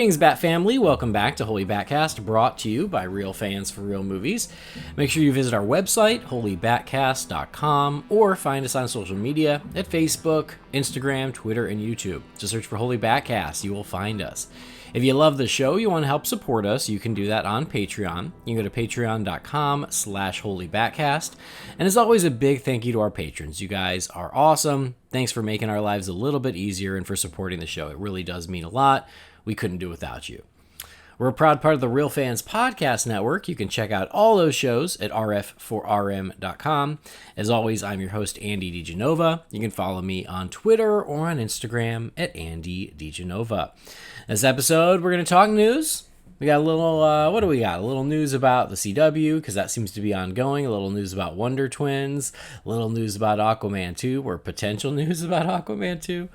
Greetings, Bat family. Welcome back to Holy BatCast, brought to you by real fans for real movies. Make sure you visit our website, holybatcast.com, or find us on social media at Facebook, Instagram, Twitter, and YouTube. Just search for Holy BatCast. You will find us. If you love the show, you want to help support us, you can do that on Patreon. You can go to patreon.com/holybatcast. And as always, a big thank you to our patrons. You guys are awesome. Thanks for making our lives a little bit easier and for supporting the show. It really does mean a lot. We couldn't do without you. We're a proud part of the Real Fans Podcast Network. You can check out all those shows at rf4rm.com. As always, I'm your host, Andy DiGenova. You can follow me on Twitter or on Instagram at Andy DiGenova. This episode, we're going to talk news. We got a little, what do we got? A little news about the CW, because that seems to be ongoing. A little news about Wonder Twins. A little news about Aquaman 2, or potential news about Aquaman 2.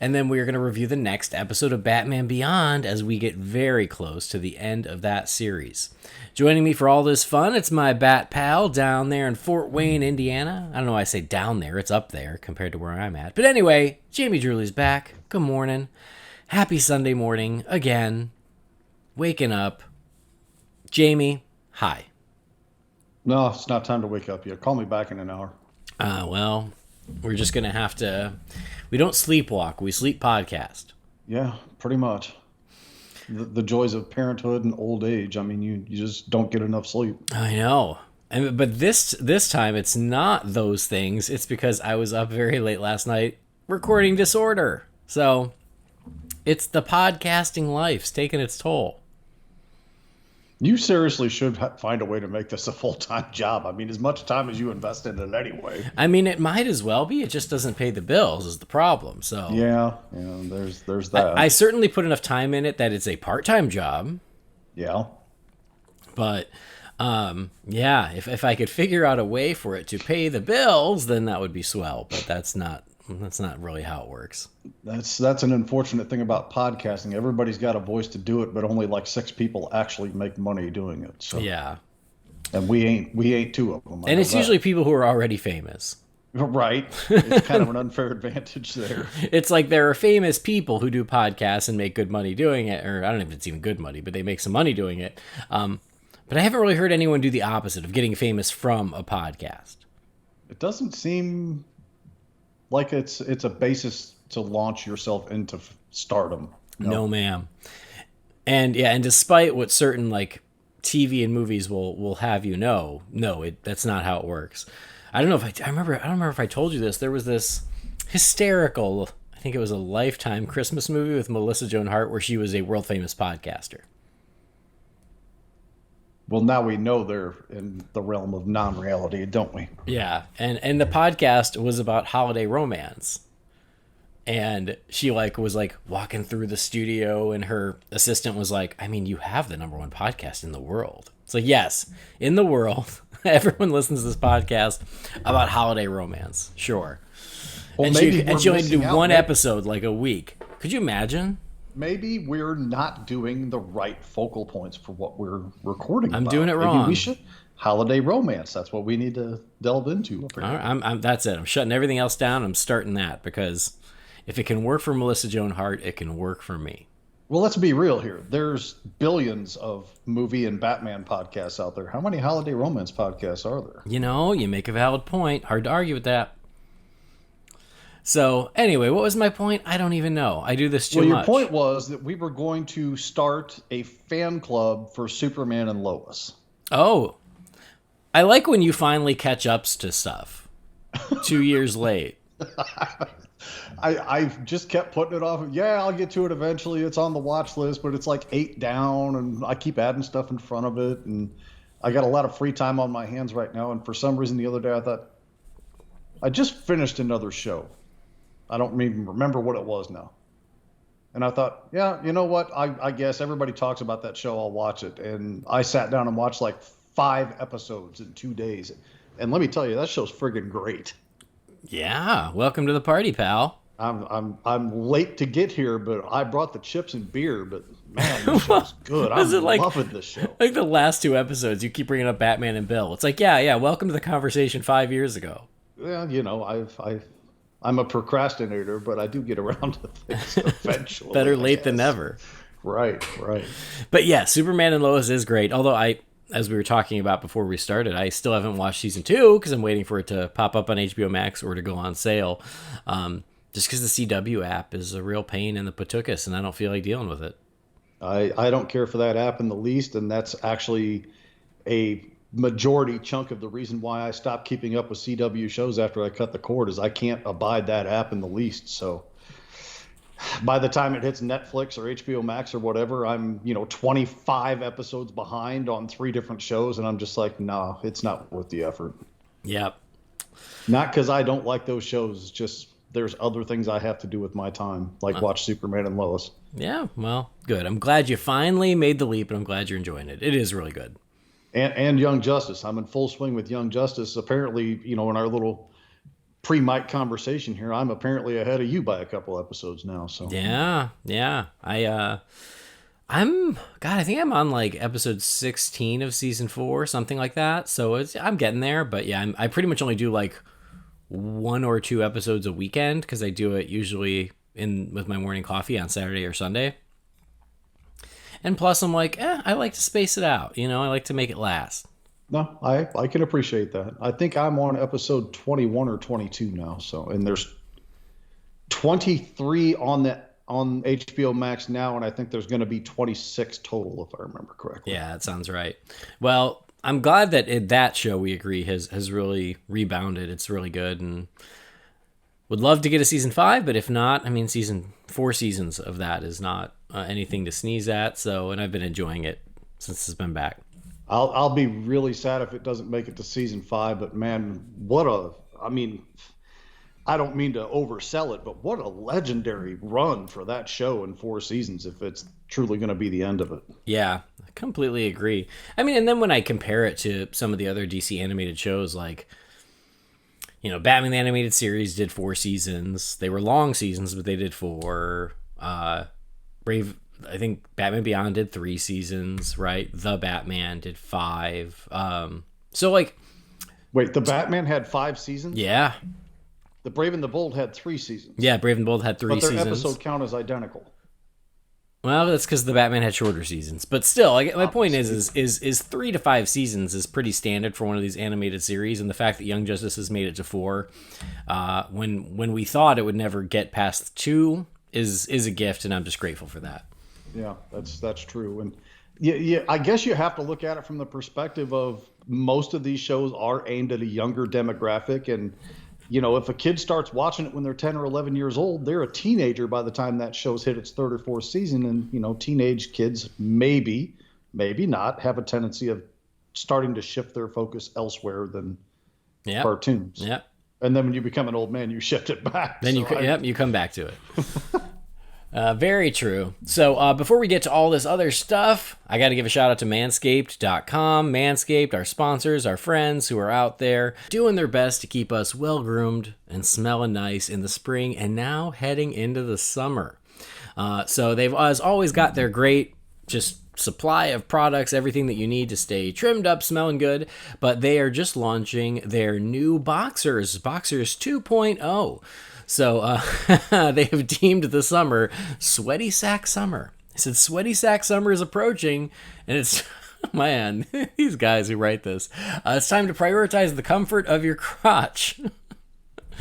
And then we're going to review the next episode of Batman Beyond as we get very close to the end of that series. Joining me for all this fun, it's my Bat pal down there in Fort Wayne, Indiana. I don't know why I say down there. It's up there compared to where I'm at. But anyway, Jamie Drewley's back. Good morning. Happy Sunday morning again. Waking up. Jamie, hi. No, it's not time to wake up yet. Call me back in an hour. Well, we're just going to have to... We don't sleepwalk. We sleep podcast. Yeah, pretty much. The joys of parenthood and old age. I mean, you just don't get enough sleep. I know. But this time, it's not those things. It's because I was up very late last night recording Disorder. So it's the podcasting life's taking its toll. You seriously should find a way to make this a full-time job. I mean, as much time as you invest in it anyway. I mean, it might as well be. It just doesn't pay the bills is the problem. So yeah, there's that. I certainly put enough time in it that it's a part-time job. Yeah. But yeah, if I could figure out a way for it to pay the bills, then that would be swell. But that's not really how it works. That's an unfortunate thing about podcasting. Everybody's got a voice to do it, but only like 6 people actually make money doing it. So yeah, and we ain't 2 of them. And it's usually people who are already famous. Right. It's kind of an unfair advantage there. It's like there are famous people who do podcasts and make good money doing it, or I don't know if it's even good money, but they make some money doing it. But I haven't really heard anyone do the opposite of getting famous from a podcast. It doesn't seem like it's a basis to launch yourself into stardom. No, ma'am. And yeah, and despite what certain like TV and movies will have you know, that's not how it works. I don't know if I don't remember if I told you this. There was this hysterical, I think it was a Lifetime Christmas movie with Melissa Joan Hart where she was a world famous podcaster. Well, now we know they're in the realm of non-reality, don't we? Yeah, and the podcast was about holiday romance. And she was walking through the studio and her assistant was like, I mean, you have the #1 podcast in the world. It's like, yes, in the world. Everyone listens to this podcast about holiday romance. Sure. Well, and she only do one episode like a week. Could you imagine? Maybe we're not doing the right focal points for what we're recording. I'm doing it wrong. Maybe we should. Holiday romance. That's what we need to delve into. All right, that's it. I'm shutting everything else down. I'm starting that because if it can work for Melissa Joan Hart, it can work for me. Well, let's be real here. There's billions of movie and Batman podcasts out there. How many holiday romance podcasts are there? You know, you make a valid point. Hard to argue with that. So, anyway, what was my point? I don't even know. I do this too much. Well, your point was that we were going to start a fan club for Superman and Lois. Oh. I like when you finally catch up to stuff 2 years late. I just kept putting it off. Yeah, I'll get to it eventually. It's on the watch list, but it's like 8 down, and I keep adding stuff in front of it, and I got a lot of free time on my hands right now, and for some reason the other day I thought, I just finished another show. I don't even remember what it was now. And I thought, yeah, you know what? I guess everybody talks about that show. I'll watch it. And I sat down and watched like 5 episodes in 2 days. And let me tell you, that show's friggin' great. Yeah. Welcome to the party, pal. I'm late to get here, but I brought the chips and beer. But man, this show's good. I'm loving this show. Like the last 2 episodes, you keep bringing up Batman and Bill. It's like, yeah. Welcome to the conversation 5 years ago. Yeah, you know, I'm a procrastinator, but I do get around to things eventually. Better late than never. Right. But yeah, Superman and Lois is great. Although as we were talking about before we started, I still haven't watched season 2 because I'm waiting for it to pop up on HBO Max or to go on sale. Just because the CW app is a real pain in the patukas, and I don't feel like dealing with it. I don't care for that app in the least, and that's actually a majority chunk of the reason why I stopped keeping up with CW shows after I cut the cord is I can't abide that app in the least. So by the time it hits Netflix or HBO Max or whatever, I'm 25 episodes behind on 3 different shows, and I'm just like, nah, it's not worth the effort. Yep. Not because I don't like those shows, it's just there's other things I have to do with my time, like watch Superman and Lois. Yeah, well, good. I'm glad you finally made the leap, and I'm glad you're enjoying it. It is really good. And Young Justice. I'm in full swing with Young Justice. Apparently, in our little pre-mic conversation here, I'm apparently ahead of you by a couple episodes now. So yeah. I think I'm on like episode 16 of season 4, something like that. So I'm getting there, but yeah, I pretty much only do like 1 or 2 episodes a weekend because I do it usually with my morning coffee on Saturday or Sunday. And plus, I'm like, I like to space it out. I like to make it last. No, I can appreciate that. I think I'm on episode 21 or 22 now. So, and there's 23 on HBO Max now, and I think there's going to be 26 total if I remember correctly. Yeah, that sounds right. Well, I'm glad that that show, we agree, has really rebounded. It's really good, and would love to get a season 5, but if not, 4 seasons of that is not anything to sneeze at. So, and I've been enjoying it since it's been back. I'll be really sad if it doesn't make it to season 5, but man, I don't mean to oversell it, but what a legendary run for that show in 4 seasons if it's truly going to be the end of it. Yeah, I completely agree. And then when I compare it to some of the other DC animated shows, like, Batman the Animated Series did 4 seasons. They were long seasons, but they did 4. I think Batman Beyond did 3 seasons, right? The Batman did 5. So like, wait, the Batman had 5 seasons? Yeah. The Brave and the Bold had 3 seasons. Yeah, Brave and the Bold had 3 seasons. But their episode count is identical. Well, that's because the Batman had shorter seasons. But still, my point is 3 to 5 seasons is pretty standard for one of these animated series, and the fact that Young Justice has made it to 4, when we thought it would never get past 2, is a gift, and I'm just grateful for that. Yeah, that's true. And yeah, I guess you have to look at it from the perspective of most of these shows are aimed at a younger demographic, and if a kid starts watching it when they're 10 or 11 years old, they're a teenager by the time that show's hit its 3rd or 4th season. And, teenage kids maybe not have a tendency of starting to shift their focus elsewhere than cartoons. Yeah. And then when you become an old man, you shift it back. Then you come back to it. Very true. So before we get to all this other stuff, I got to give a shout out to manscaped.com. Manscaped, our sponsors, our friends who are out there doing their best to keep us well-groomed and smelling nice in the spring and now heading into the summer. So they've as always got their great just supply of products, everything that you need to stay trimmed up, smelling good, but they are just launching their new Boxers 2.0. So they have deemed the summer Sweaty Sack Summer. I said Sweaty Sack Summer is approaching, and it's, man, these guys who write this. It's time to prioritize the comfort of your crotch.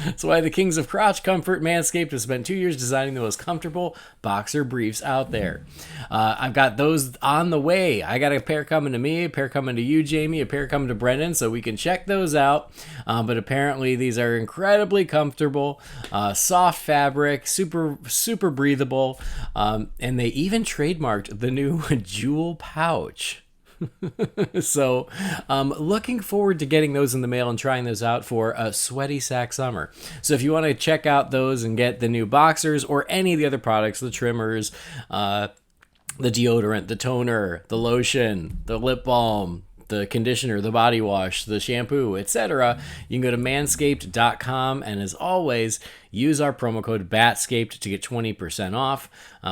That's why the kings of crotch comfort, Manscaped, has spent 2 years designing the most comfortable boxer briefs out there. I've got those on the way. I got a pair coming to me, a pair coming to you, Jamie, a pair coming to Brendan, so we can check those out. But apparently these are incredibly comfortable, soft fabric, super, super breathable, and they even trademarked the new jewel pouch. So looking forward to getting those in the mail and trying those out for a Sweaty Sack Summer. So if you want to check out those and get the new boxers or any of the other products, the trimmers, the deodorant, the toner, the lotion, the lip balm, the conditioner, the body wash, the shampoo, etc., you can go to manscaped.com, and as always, use our promo code BATSCAPED to get 20% off.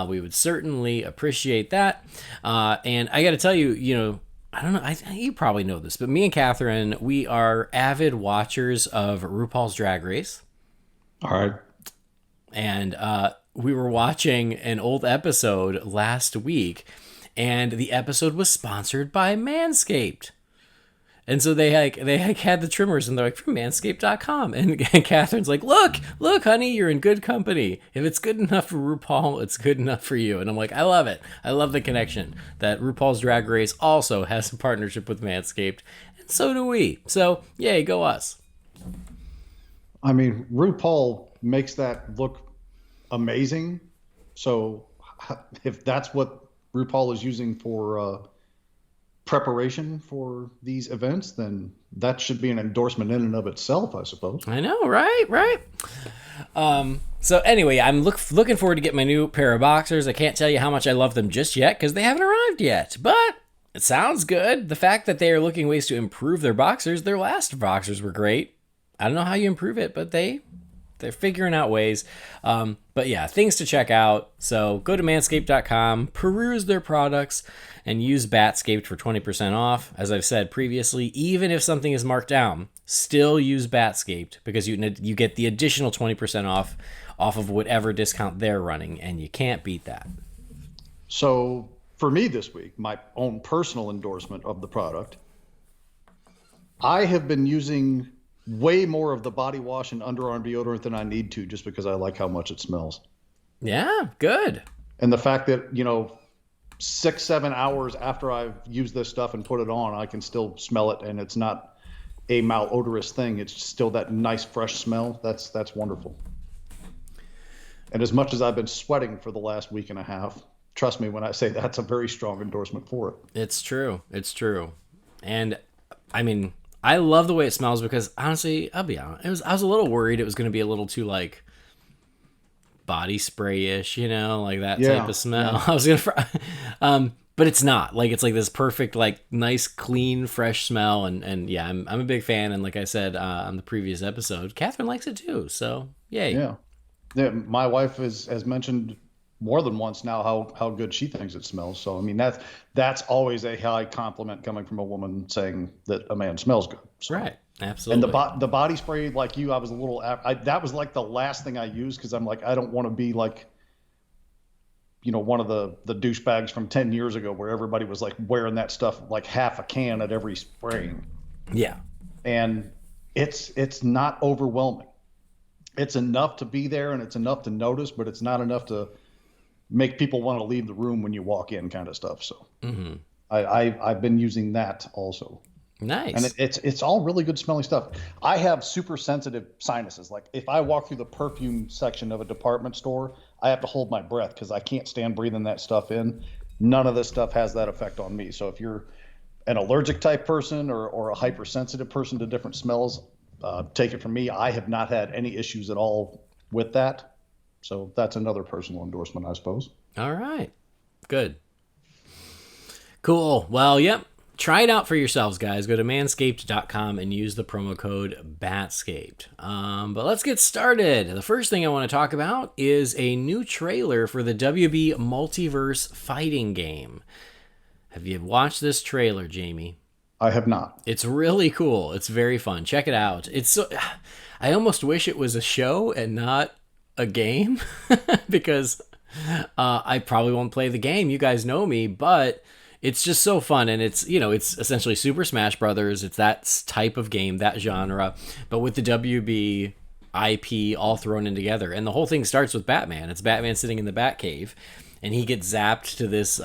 We would certainly appreciate that. And I got to tell you, I don't know, you probably know this, but me and Catherine, we are avid watchers of RuPaul's Drag Race. All right. And we were watching an old episode last week, and the episode was sponsored by Manscaped. And so they had the trimmers, and they're like, from manscaped.com. And Catherine's like, look, honey, you're in good company. If it's good enough for RuPaul, it's good enough for you. And I'm like, I love it. I love the connection that RuPaul's Drag Race also has a partnership with Manscaped. And so do we. So, yay, go us. I mean, RuPaul makes that look amazing. So if that's what RuPaul is using for preparation for these events, then that should be an endorsement in and of itself, I suppose. I know, right? So anyway, I'm looking forward to get my new pair of boxers. I can't tell you how much I love them just yet because they haven't arrived yet, but it sounds good. The fact that they are looking ways to improve their boxers, their last boxers were great. I don't know how you improve it, but they're figuring out ways. But yeah, things to check out. So go to manscaped.com, peruse their products, and use Batscaped for 20% off. As I've said previously, even if something is marked down, still use Batscaped because you get the additional 20% off of whatever discount they're running, and you can't beat that. So for me this week, my own personal endorsement of the product, I have been using way more of the body wash and underarm deodorant than I need to, just because I like how much it smells. Yeah, good. And the fact that, 6-7 hours after I've used this stuff and put it on, I can still smell it, and it's not a malodorous thing. It's still that nice fresh smell. That's wonderful. And as much as I've been sweating for the last week and a half, trust me when I say that's a very strong endorsement for it. It's true. And I mean, I love the way it smells because honestly, I'll be honest, I was a little worried it was going to be a little too like body spray-ish, like that type of smell. Yeah. I was gonna, but it's not. Like it's like this perfect, like nice, clean, fresh smell, and yeah, I'm a big fan. And like I said on the previous episode, Catherine likes it too. So yay. Yeah. My wife has mentioned more than once now how good she thinks it smells. So I mean that's always a high compliment coming from a woman saying that a man smells good. So. Right. Absolutely. And the body spray, like you, I was a little. That was like the last thing I used because I'm like I don't want to be like, one of the douchebags from 10 years ago where everybody was like wearing that stuff like half a can at every spraying. Yeah. And it's not overwhelming. It's enough to be there and it's enough to notice, but it's not enough to make people want to leave the room when you walk in, kind of stuff. So I've been using that also. Nice. And it's all really good smelling stuff. I have super sensitive sinuses. Like if I walk through the perfume section of a department store, I have to hold my breath because I can't stand breathing that stuff in. None of this stuff has that effect on me. So if you're an allergic type person or a hypersensitive person to different smells, take it from me. I have not had any issues at all with that. So that's another personal endorsement, I suppose. All right. Good. Cool. Well, yep. Try it out for yourselves, guys. Go to manscaped.com and use the promo code BATSCAPED. But let's get started. The first thing I want to talk about is a new trailer for the WB Multiverse fighting game. Have you watched this trailer, Jamie? I have not. It's really cool. It's very fun. Check it out. I almost wish it was a show and not a game because I probably won't play the game. You guys know me, but it's just so fun, and it's essentially Super Smash Brothers. It's that type of game, that genre, but with the WB IP all thrown in together. And the whole thing starts with Batman. It's Batman sitting in the Batcave, and he gets zapped to this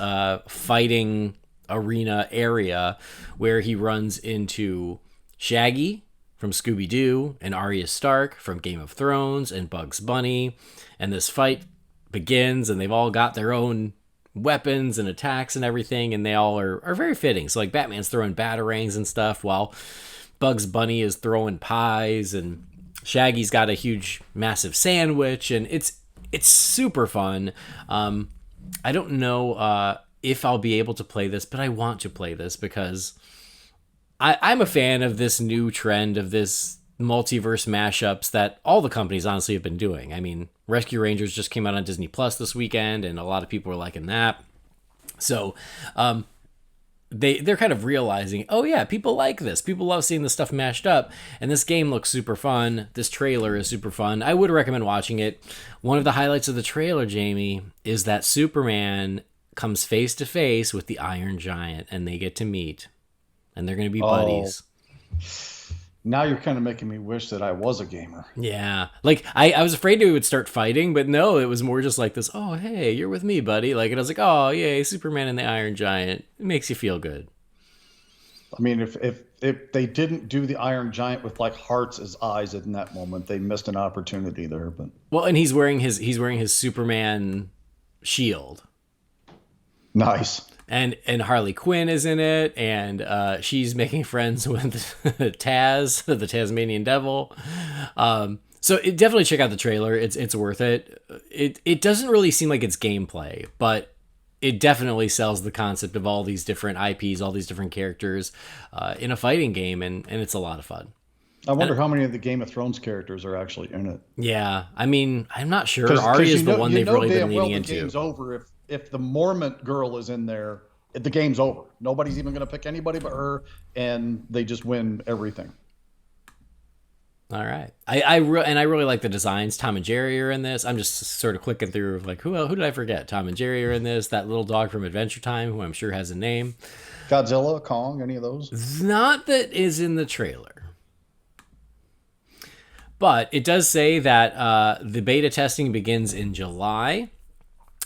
fighting arena area where he runs into Shaggy from Scooby-Doo and Arya Stark from Game of Thrones and Bugs Bunny. And this fight begins, and they've all got their own weapons and attacks and everything, and they all are very fitting. So like Batman's throwing batarangs and stuff while Bugs Bunny is throwing pies, and Shaggy's got a huge massive sandwich, and it's super fun. I don't know if I'll be able to play this, but I want to play this because I'm a fan of this new trend of this multiverse mashups that all the companies honestly have been doing. I mean, Rescue Rangers just came out on Disney Plus this weekend, and a lot of people were liking that. So they're kind of realizing, oh yeah, people like this. People love seeing this stuff mashed up, and this game looks super fun. This trailer is super fun. I would recommend watching it. One of the highlights of the trailer, Jamie, is that Superman comes face to face with the Iron Giant, and they get to meet, and they're going to be buddies. Now you're kind of making me wish that I was a gamer. Yeah. Like, I was afraid we would start fighting, but no, it was more just like this, oh, hey, you're with me, buddy. Like, and I was like, oh, yay, Superman and the Iron Giant. It makes you feel good. I mean, if they didn't do the Iron Giant with like hearts as eyes in that moment, they missed an opportunity there. But well, and he's wearing his Superman shield. Nice. And Harley Quinn is in it, and she's making friends with Taz, the Tasmanian Devil. So definitely check out the trailer. It's worth it. It doesn't really seem like it's gameplay, but it definitely sells the concept of all these different IPs, all these different characters in a fighting game, and it's a lot of fun. I wonder how many of the Game of Thrones characters are actually in it. Yeah, I mean, I'm not sure. Arya is the one they've really been leaning into. The game's over if the Mormont girl is in there. The game's over. Nobody's even going to pick anybody but her, and they just win everything. All right. I really like the designs. Tom and Jerry are in this. I'm just sort of clicking through like who did I forget? Tom and Jerry are in this. That little dog from Adventure Time, who I'm sure has a name. Godzilla, Kong, any of those? Not that is in the trailer. But it does say that the beta testing begins in July.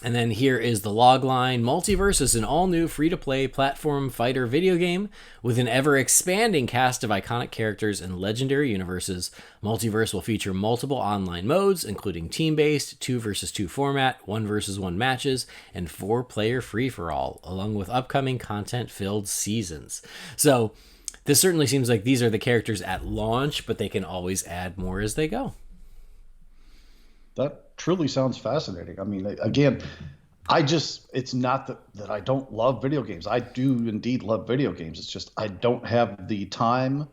And then here is the log line. Multiverse is an all-new free-to-play platform fighter video game with an ever-expanding cast of iconic characters and legendary universes. Multiverse will feature multiple online modes, including team-based, 2 versus 2 format, 1 versus 1 matches, and 4-player free-for-all, along with upcoming content-filled seasons. So this certainly seems like these are the characters at launch, but they can always add more as they go. That truly sounds fascinating. I mean, again, it's not that I don't love video games. I do indeed love video games. It's just I don't have the time,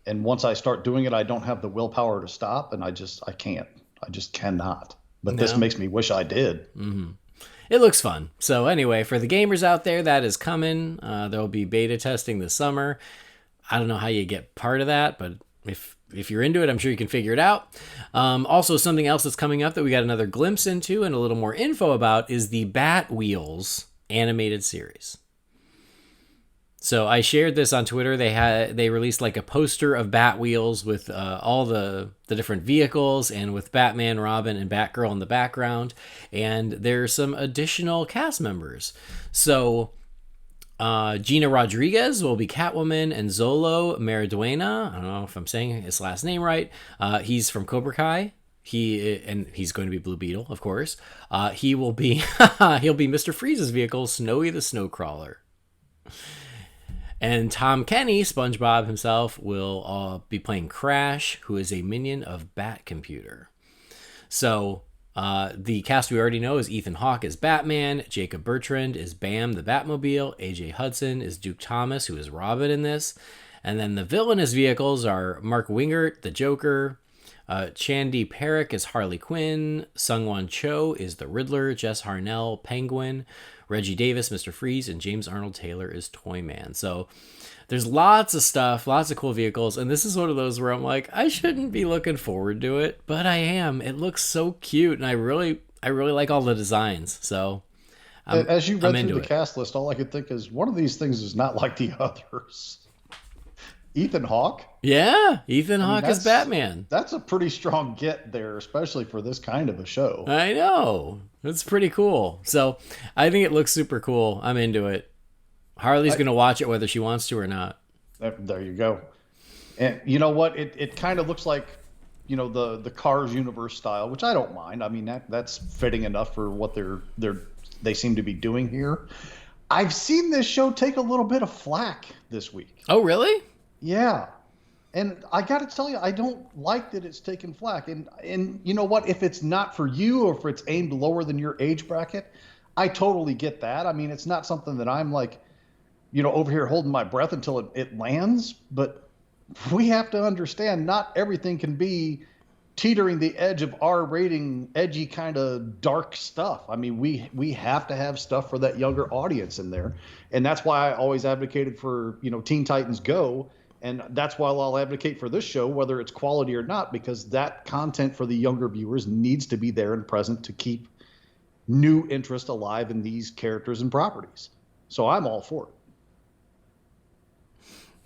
and once I start doing it, I don't have the willpower to stop, and I can't. I just cannot. But this makes me wish I did. Mm-hmm. It looks fun. So anyway, for the gamers out there, that is coming. There will be beta testing this summer. I don't know how you get part of that, but if you're into it, I'm sure you can figure it out. Also, something else that's coming up that we got another glimpse into and a little more info about is the Batwheels animated series. So I shared this on Twitter. They released like a poster of Batwheels with all the different vehicles and with Batman, Robin, and Batgirl in the background. And there's some additional cast members. So Gina Rodriguez will be Catwoman, and Zolo Mariduena, I don't know if I'm saying his last name right, he's from Cobra Kai. He's going to be Blue Beetle, of course. He'll be Mr. Freeze's vehicle, Snowy the Snowcrawler. And Tom Kenny, SpongeBob himself, will be playing Crash, who is a minion of Batcomputer. So the cast we already know is Ethan Hawke as Batman, Jacob Bertrand is Bam the Batmobile, AJ Hudson is Duke Thomas, who is Robin in this. And then the villainous vehicles are Mark Wingert, the Joker, Chandy Parekh is Harley Quinn, Sungwon Cho is the Riddler, Jess Harnell, Penguin, Reggie Davis, Mr. Freeze, and James Arnold Taylor is Toyman. So there's lots of stuff, lots of cool vehicles, and this is one of those where I'm like, I shouldn't be looking forward to it, but I am. It looks so cute, and I really like all the designs. So as you read through the cast list, all I could think is one of these things is not like the others. Ethan Hawke? Yeah, Ethan Hawke is Batman. That's a pretty strong get there, especially for this kind of a show. I know. It's pretty cool. So I think it looks super cool. I'm into it. Harley's going to watch it whether she wants to or not. There you go. And you know what? It kind of looks like, the Cars universe style, which I don't mind. I mean, that's fitting enough for what they seem to be doing here. I've seen this show take a little bit of flack this week. Oh, really? Yeah. And I got to tell you, I don't like that it's taken flack. And you know what? If it's not for you or if it's aimed lower than your age bracket, I totally get that. I mean, it's not something that I'm like, over here holding my breath until it lands. But we have to understand not everything can be teetering the edge of R rating, edgy kind of dark stuff. I mean, we have to have stuff for that younger audience in there, and that's why I always advocated for Teen Titans Go, and that's why I'll advocate for this show, whether it's quality or not, because that content for the younger viewers needs to be there and present to keep new interest alive in these characters and properties. So I'm all for it.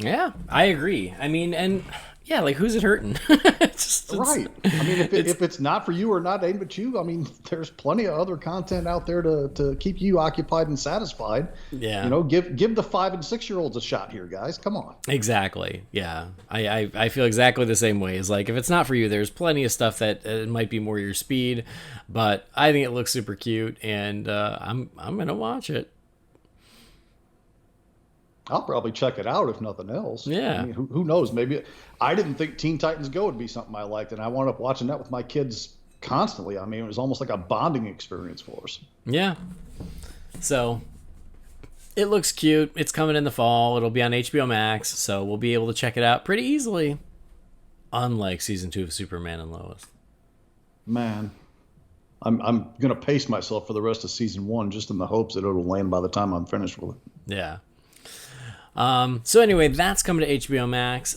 Yeah, I agree. I mean, and yeah, like, who's it hurting? Right. I mean, if it's not for you or not aimed at you, I mean, there's plenty of other content out there to keep you occupied and satisfied. Yeah. Give the 5 and 6-year-olds a shot here, guys. Come on. Exactly. Yeah. I feel exactly the same way. It's like, if it's not for you, there's plenty of stuff that it might be more your speed, but I think it looks super cute, and I'm gonna watch it. I'll probably check it out if nothing else. Yeah. I mean, who knows? Maybe I didn't think Teen Titans Go would be something I liked, and I wound up watching that with my kids constantly. I mean, it was almost like a bonding experience for us. Yeah. So it looks cute. It's coming in the fall. It'll be on HBO Max, so we'll be able to check it out pretty easily. Unlike season 2 of Superman and Lois. Man, I'm gonna pace myself for the rest of season 1 just in the hopes that it'll land by the time I'm finished with it. Yeah. So anyway, that's coming to HBO Max.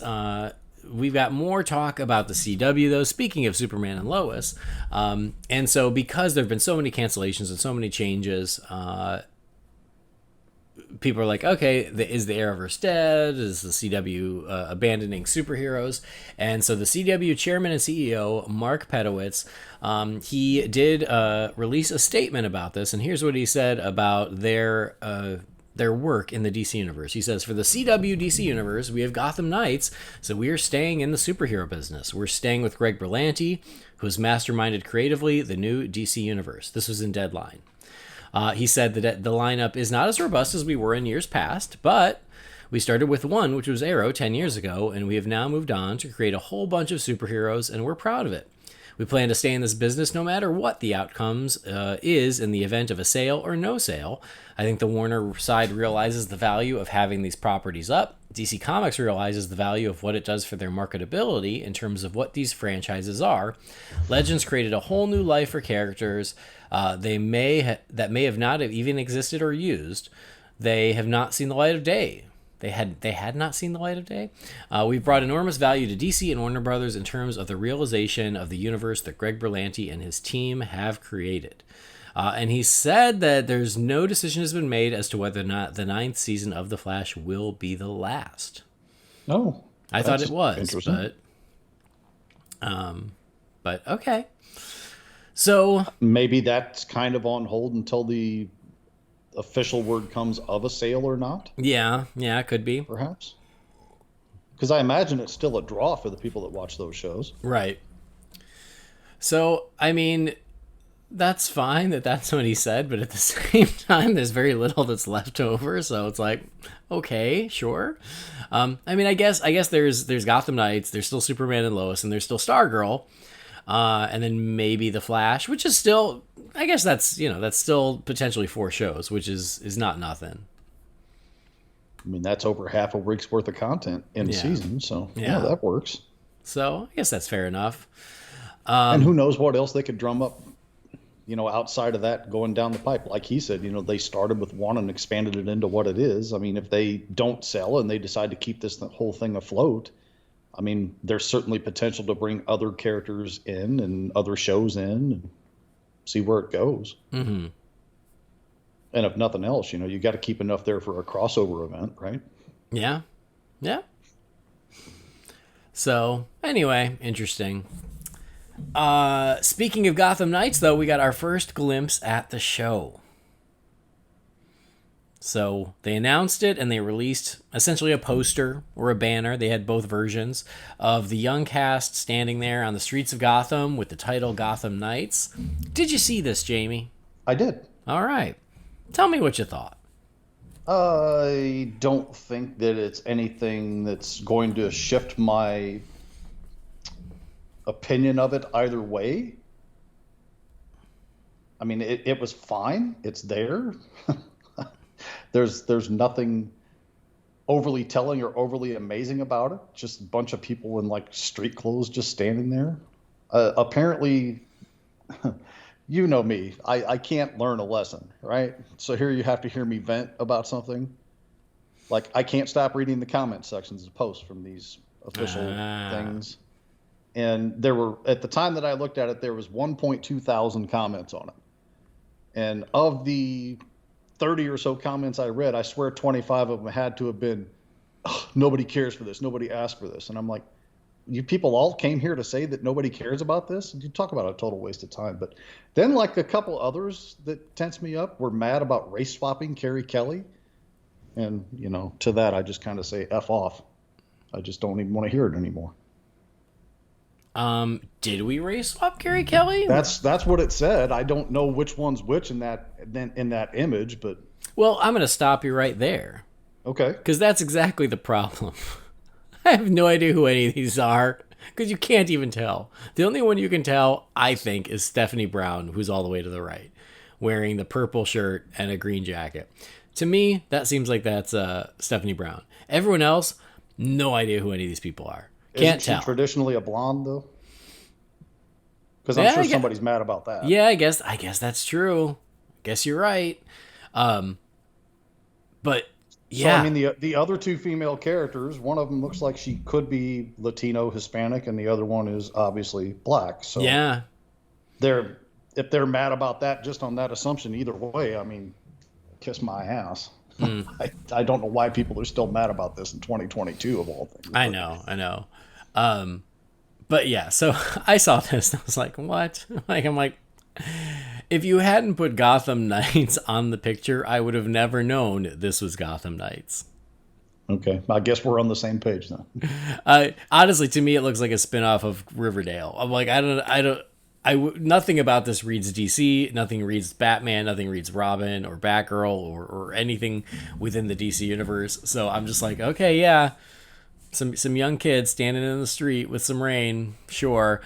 We've got more talk about the CW, though, speaking of Superman and Lois. And so because there have been so many cancellations and so many changes, people are like, okay, is the Arrowverse dead? Is the CW abandoning superheroes? And so the CW chairman and CEO, Mark Pedowitz, he did release a statement about this. And here's what he said about their work in the DC universe. He says, for the CW DC universe, we have Gotham Knights, so we are staying in the superhero business. We're staying with Greg Berlanti, who has masterminded creatively the new DC universe. This was in Deadline. He said that the lineup is not as robust as we were in years past, but we started with one, which was Arrow 10 years ago, and we have now moved on to create a whole bunch of superheroes, and we're proud of it. We plan to stay in this business no matter what the outcomes is in the event of a sale or no sale. I think the Warner side realizes the value of having these properties up. DC Comics realizes the value of what it does for their marketability in terms of what these franchises are. Legends created a whole new life for characters that may have not have even existed or used. They have not seen the light of day. They had not seen the light of day. We've brought enormous value to DC and Warner Brothers in terms of the realization of the universe that Greg Berlanti and his team have created. And he said that there's no decision has been made as to whether or not the 9th season of The Flash will be the last. Oh, I thought it was, but okay. So maybe that's kind of on hold until the official word comes of a sale or not. Yeah, it could be. Perhaps. Because I imagine it's still a draw for the people that watch those shows. Right. So, I mean, that's fine that's what he said, but at the same time, there's very little that's left over, so it's like, okay, sure. I mean, I guess there's Gotham Knights, there's still Superman and Lois, and there's still Stargirl, and then maybe The Flash, which is still, I guess that's still potentially 4 shows, which is not nothing. I mean, that's over half a week's worth of content in a season, so yeah, that works. So I guess that's fair enough. And who knows what else they could drum up, outside of that going down the pipe. Like he said, they started with one and expanded it into what it is. I mean, if they don't sell and they decide to keep the whole thing afloat, I mean, there's certainly potential to bring other characters in and other shows in and see where it goes. Mm-hmm. And if nothing else, you got to keep enough there for a crossover event, right? Yeah. So anyway, interesting. Speaking of Gotham Knights, though, we got our first glimpse at the show. So they announced it and they released essentially a poster or a banner. They had both versions of the young cast standing there on the streets of Gotham with the title Gotham Knights. Did you see this, Jamie? I did. All right. Tell me what you thought. I don't think that it's anything that's going to shift my opinion of it either way. I mean, it was fine. It's there. There's nothing overly telling or overly amazing about it. Just a bunch of people in like street clothes just standing there. Apparently, you know me. I can't learn a lesson, right? So here you have to hear me vent about something. Like I can't stop reading the comment sections of posts from these official Ah. things. And there were, at the time that I looked at it, there was 1.2 thousand comments on it. And of the 30 or so comments I read, I swear 25 of them had to have been, "Ugh, nobody cares for this. Nobody asked for this." And I'm like, you people all came here to say that nobody cares about this? You talk about a total waste of time. But then, like a couple others that tense me up were mad about race swapping Carrie Kelly. And, to that, I just kind of say F off. I just don't even want to hear it anymore. Did we race swap Carrie Kelly? That's what it said. I don't know which one's which in that image, but Well, I'm going to stop you right there. okay. Because that's exactly the problem. I have no idea who any of these are. Because you can't even tell. The only one you can tell, I think, is Stephanie Brown, who's all the way to the right, wearing the purple shirt and a green jacket. To me, that seems like that's Stephanie Brown. Everyone else, no idea who any of these people are. Can't Isn't tell. she traditionally a blonde though? Because I'm sure somebody's mad about that. Yeah, I guess that's true. I guess you're right. But yeah, So I mean, the other two female characters, one of them looks like she could be Latino, Hispanic, and the other one is obviously black. So yeah, if they're mad about that just on that assumption, either way, I mean, kiss my ass. I don't know why people are still mad about this in 2022 of all things. I know. But yeah, so I saw this and I was like, what? I'm like, if you hadn't put Gotham Knights on the picture, I would have never known this was Gotham Knights. Okay, I guess we're on the same page then. Honestly, to me, it looks like a spin-off of Riverdale. I'm like, nothing about this reads DC, nothing reads Batman, nothing reads Robin or Batgirl or anything within the DC universe. So I'm just like, okay, yeah, some young kids standing in the street with some rain, sure.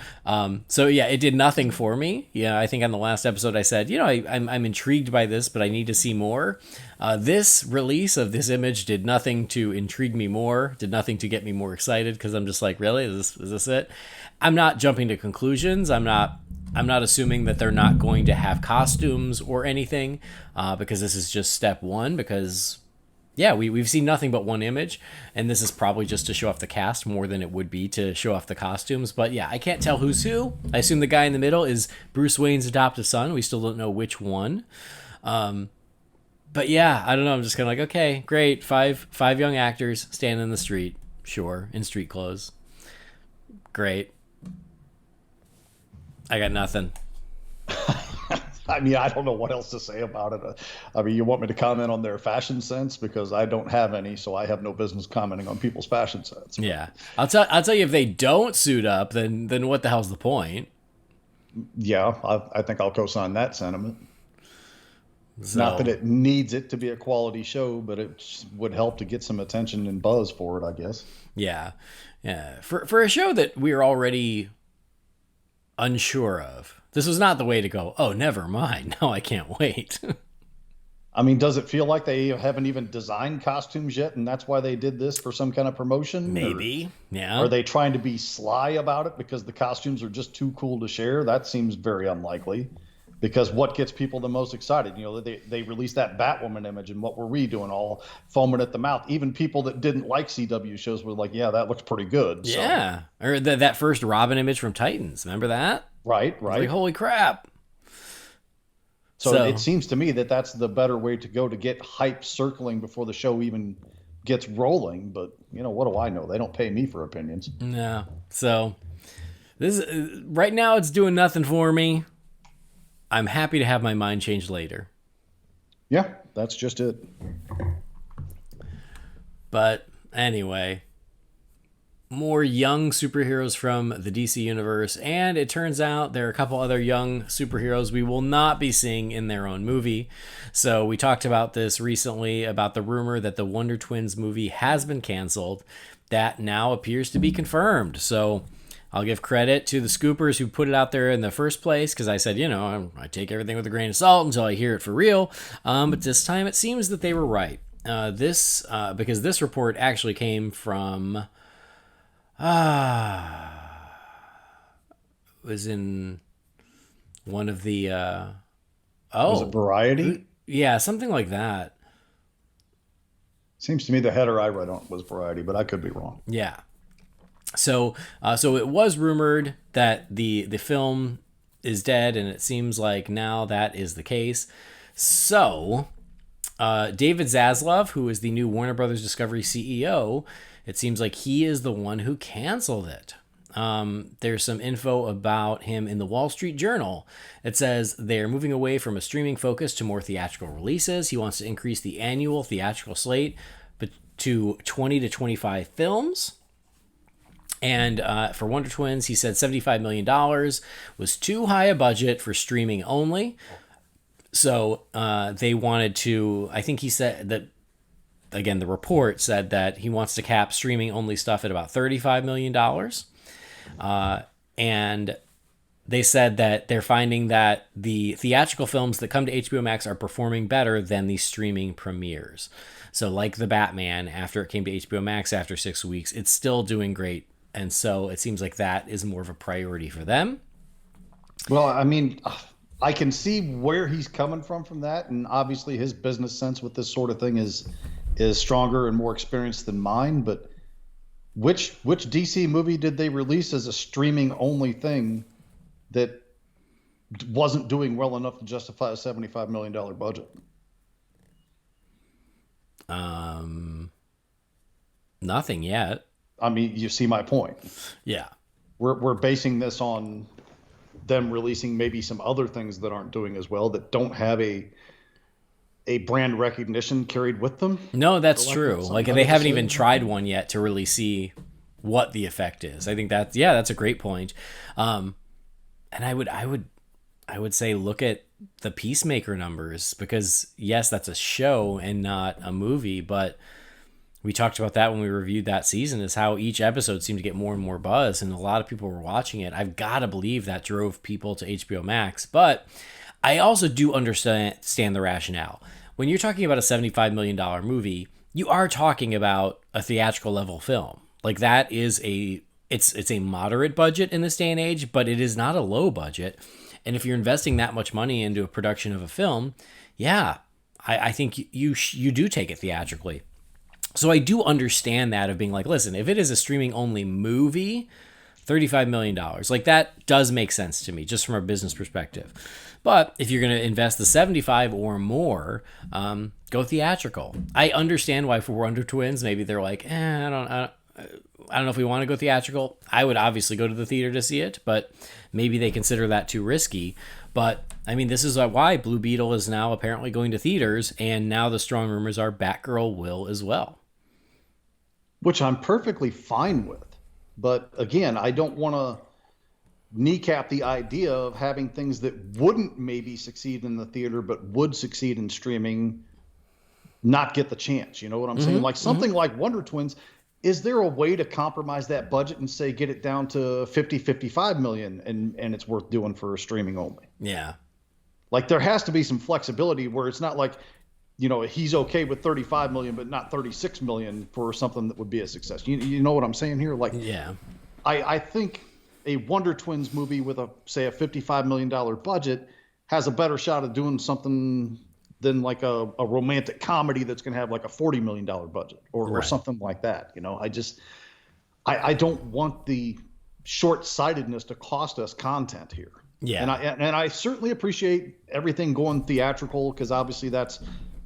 So yeah, it did nothing for me. Yeah, I think on the last episode I said, I'm intrigued by this, but I need to see more. This release of this image did nothing to intrigue me more, did nothing to get me more excited, because I'm just like, really, is this it? I'm not jumping to conclusions. I'm not assuming that they're not going to have costumes or anything, because this is just step one. Because yeah, we've seen nothing but one image, and this is probably just to show off the cast more than it would be to show off the costumes. But yeah, I can't tell who's who. I assume the guy in the middle is Bruce Wayne's adoptive son. We still don't know which one. But yeah, I don't know. I'm just kind of like, okay, great. Five young actors standing in the street. Sure, in street clothes. Great. I got nothing. I mean, I don't know what else to say about it. I mean, you want me to comment on their fashion sense, because I don't have any, so I have no business commenting on people's fashion sense. Yeah, I'll tell you, if they don't suit up, then what the hell's the point? Yeah, I think I'll co-sign that sentiment. So, Not that it needs it to be a quality show, but it would help to get some attention and buzz for it, I guess. yeah. For a show that we're already unsure of, this was not the way to go. Oh, never mind. Now I can't wait. I mean, does it feel like they haven't even designed costumes yet, and that's why they did this for some kind of promotion? Maybe. Yeah. Are they trying to be sly about it because the costumes are just too cool to share? That seems very unlikely. Because what gets people the most excited? They released that Batwoman image, and what were we doing, all foaming at the mouth? Even people that didn't like CW shows were like, yeah, that looks pretty good. Yeah. So. Or that first Robin image from Titans. Remember that? Right. Like, holy crap. So it seems to me that that's the better way to go to get hype circling before the show even gets rolling. But, what do I know? They don't pay me for opinions. No. So this right now it's doing nothing for me. I'm happy to have my mind changed later. Yeah, that's just it. But anyway, more young superheroes from the DC universe, and it turns out there are a couple other young superheroes we will not be seeing in their own movie. So we talked about this recently, about the rumor that the Wonder Twins movie has been canceled. That now appears to be confirmed. So I'll give credit to the scoopers who put it out there in the first place, because I said, I take everything with a grain of salt until I hear it for real. But this time it seems that they were right. Because this report actually came from... it was in one of the Was it Variety? Yeah, something like that. Seems to me the header I read on was Variety, but I could be wrong. Yeah. So it was rumored that the film is dead, and it seems like now that is the case. So David Zaslav, who is the new Warner Brothers Discovery CEO, it seems like he is the one who canceled it. There's some info about him in the Wall Street Journal. It says they're moving away from a streaming focus to more theatrical releases. He wants to increase the annual theatrical slate to 20 to 25 films. And for Wonder Twins, he said $75 million was too high a budget for streaming only. So they wanted to, I think he said that, again, the report said that he wants to cap streaming only stuff at about $35 million. And they said that they're finding that the theatrical films that come to HBO Max are performing better than the streaming premieres. So like the Batman, after it came to HBO Max after 6 weeks, it's still doing great. And so it seems like that is more of a priority for them. Well, I mean, I can see where he's coming from that. And obviously his business sense with this sort of thing is stronger and more experienced than mine. But which DC movie did they release as a streaming only thing that wasn't doing well enough to justify a $75 million budget? Nothing yet. I mean, you see my point. Yeah. We're basing this on them releasing maybe some other things that aren't doing as well, that don't have a brand recognition carried with them. No, that's true. Like they haven't even tried one yet to really see what the effect is. I think that's a great point. And I would say look at the Peacemaker numbers, because yes, that's a show and not a movie, but we talked about that when we reviewed that season, is how each episode seemed to get more and more buzz, and a lot of people were watching it. I've got to believe that drove people to HBO Max, but I also do understand the rationale. When you're talking about a $75 million movie, you are talking about a theatrical level film. Like that is it's a moderate budget in this day and age, but it is not a low budget. And if you're investing that much money into a production of a film, yeah, I think you do take it theatrically. So I do understand that, of being like, listen, if it is a streaming only movie, $35 million, like that does make sense to me just from a business perspective. But if you're going to invest the 75 or more, go theatrical. I understand why for Wonder Twins, maybe they're like, I don't know if we want to go theatrical. I would obviously go to the theater to see it, but maybe they consider that too risky. But I mean, this is why Blue Beetle is now apparently going to theaters, and now the strong rumors are Batgirl will as well. Which I'm perfectly fine with. But again, I don't want to kneecap the idea of having things that wouldn't maybe succeed in the theater but would succeed in streaming not get the chance. You know what I'm saying? Like something like Wonder Twins, is there a way to compromise that budget and say get it down to 55 million and it's worth doing for streaming only? Yeah. Like there has to be some flexibility where it's not like, you know, he's okay with 35 million but not 36 million for something that would be a success. You know what I'm saying here? Like, yeah, I think a Wonder Twins movie with a $55 million budget has a better shot of doing something than like a romantic comedy that's going to have like a $40 million budget or something like that. You know, I don't want the short-sightedness to cost us content here. Yeah. And I certainly appreciate everything going theatrical, because obviously that's,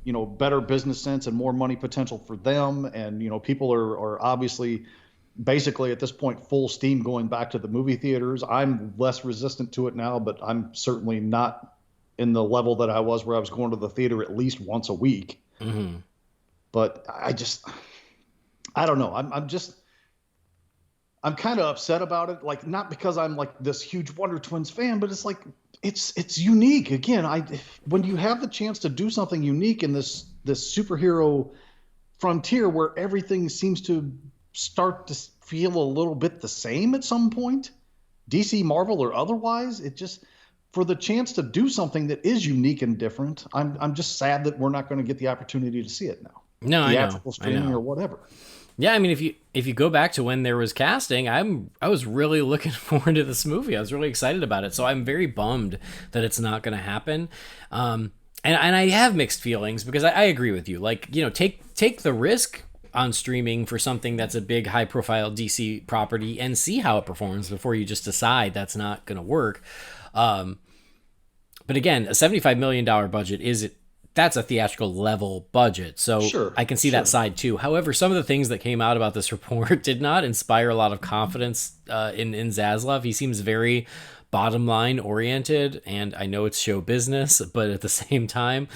you know, better business sense and more money potential for them. And, you know, people are obviously basically at this point full steam going back to the movie theaters. I'm less resistant to it now, but I'm certainly not in the level that I was where I was going to the theater at least once a week. Mm-hmm. But I don't know. I'm kind of upset about it. Like, not because I'm like this huge Wonder Twins fan, but it's like, it's unique. Again, when you have the chance to do something unique in this superhero frontier where everything seems to start to feel a little bit the same at some point, DC, Marvel, or otherwise, it just, for the chance to do something that is unique and different, I'm just sad that we're not going to get the opportunity to see it now. No, theatrical streaming or whatever. Yeah, I mean, if you go back to when there was casting, I was really looking forward to this movie. I was really excited about it. So I'm very bummed that it's not going to happen. And I have mixed feelings because I agree with you. Like, take the risk on streaming for something that's a big, high profile DC property and see how it performs before you just decide that's not going to work. But again, a $75 million budget that's a theatrical level budget. So Sure, I can see that side too. However, some of the things that came out about this report did not inspire a lot of confidence in Zaslav. He seems very bottom line oriented, and I know it's show business, but at the same time,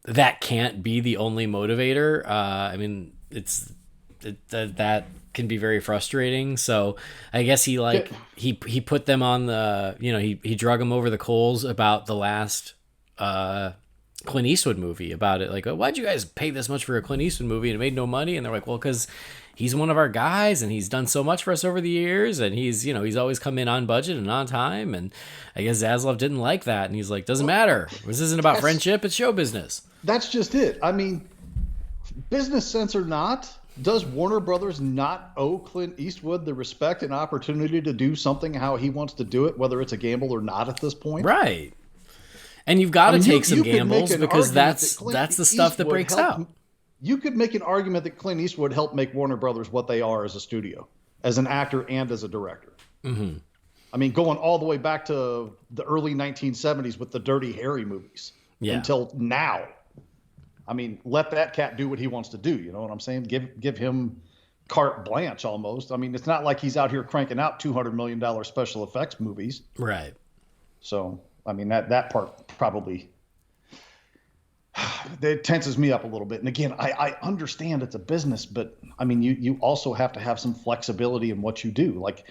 that can't be the only motivator. I mean, that can be very frustrating. So I guess he put them on the, he drug them over the coals about the last Clint Eastwood movie, about it. Like, why'd you guys pay this much for a Clint Eastwood movie and it made no money? And they're like, well, because he's one of our guys and he's done so much for us over the years, and he's always come in on budget and on time. And I guess Zaslav didn't like that, and he's like, doesn't matter. This isn't about friendship, it's show business. That's just it. I mean, business sense or not, does Warner Brothers not owe Clint Eastwood the respect and opportunity to do something how he wants to do it, whether it's a gamble or not at this point? Right. And you've got to take some gambles, because that's the stuff that breaks out. You could make an argument that Clint Eastwood helped make Warner Brothers what they are as a studio, as an actor and as a director. Mm-hmm. I mean, going all the way back to the early 1970s with the Dirty Harry movies until now. I mean, let that cat do what he wants to do. You know what I'm saying? Give him carte blanche almost. I mean, it's not like he's out here cranking out $200 million special effects movies. Right. So, I mean, that part probably it tenses me up a little bit. And again, I understand it's a business, but I mean, you also have to have some flexibility in what you do. Like,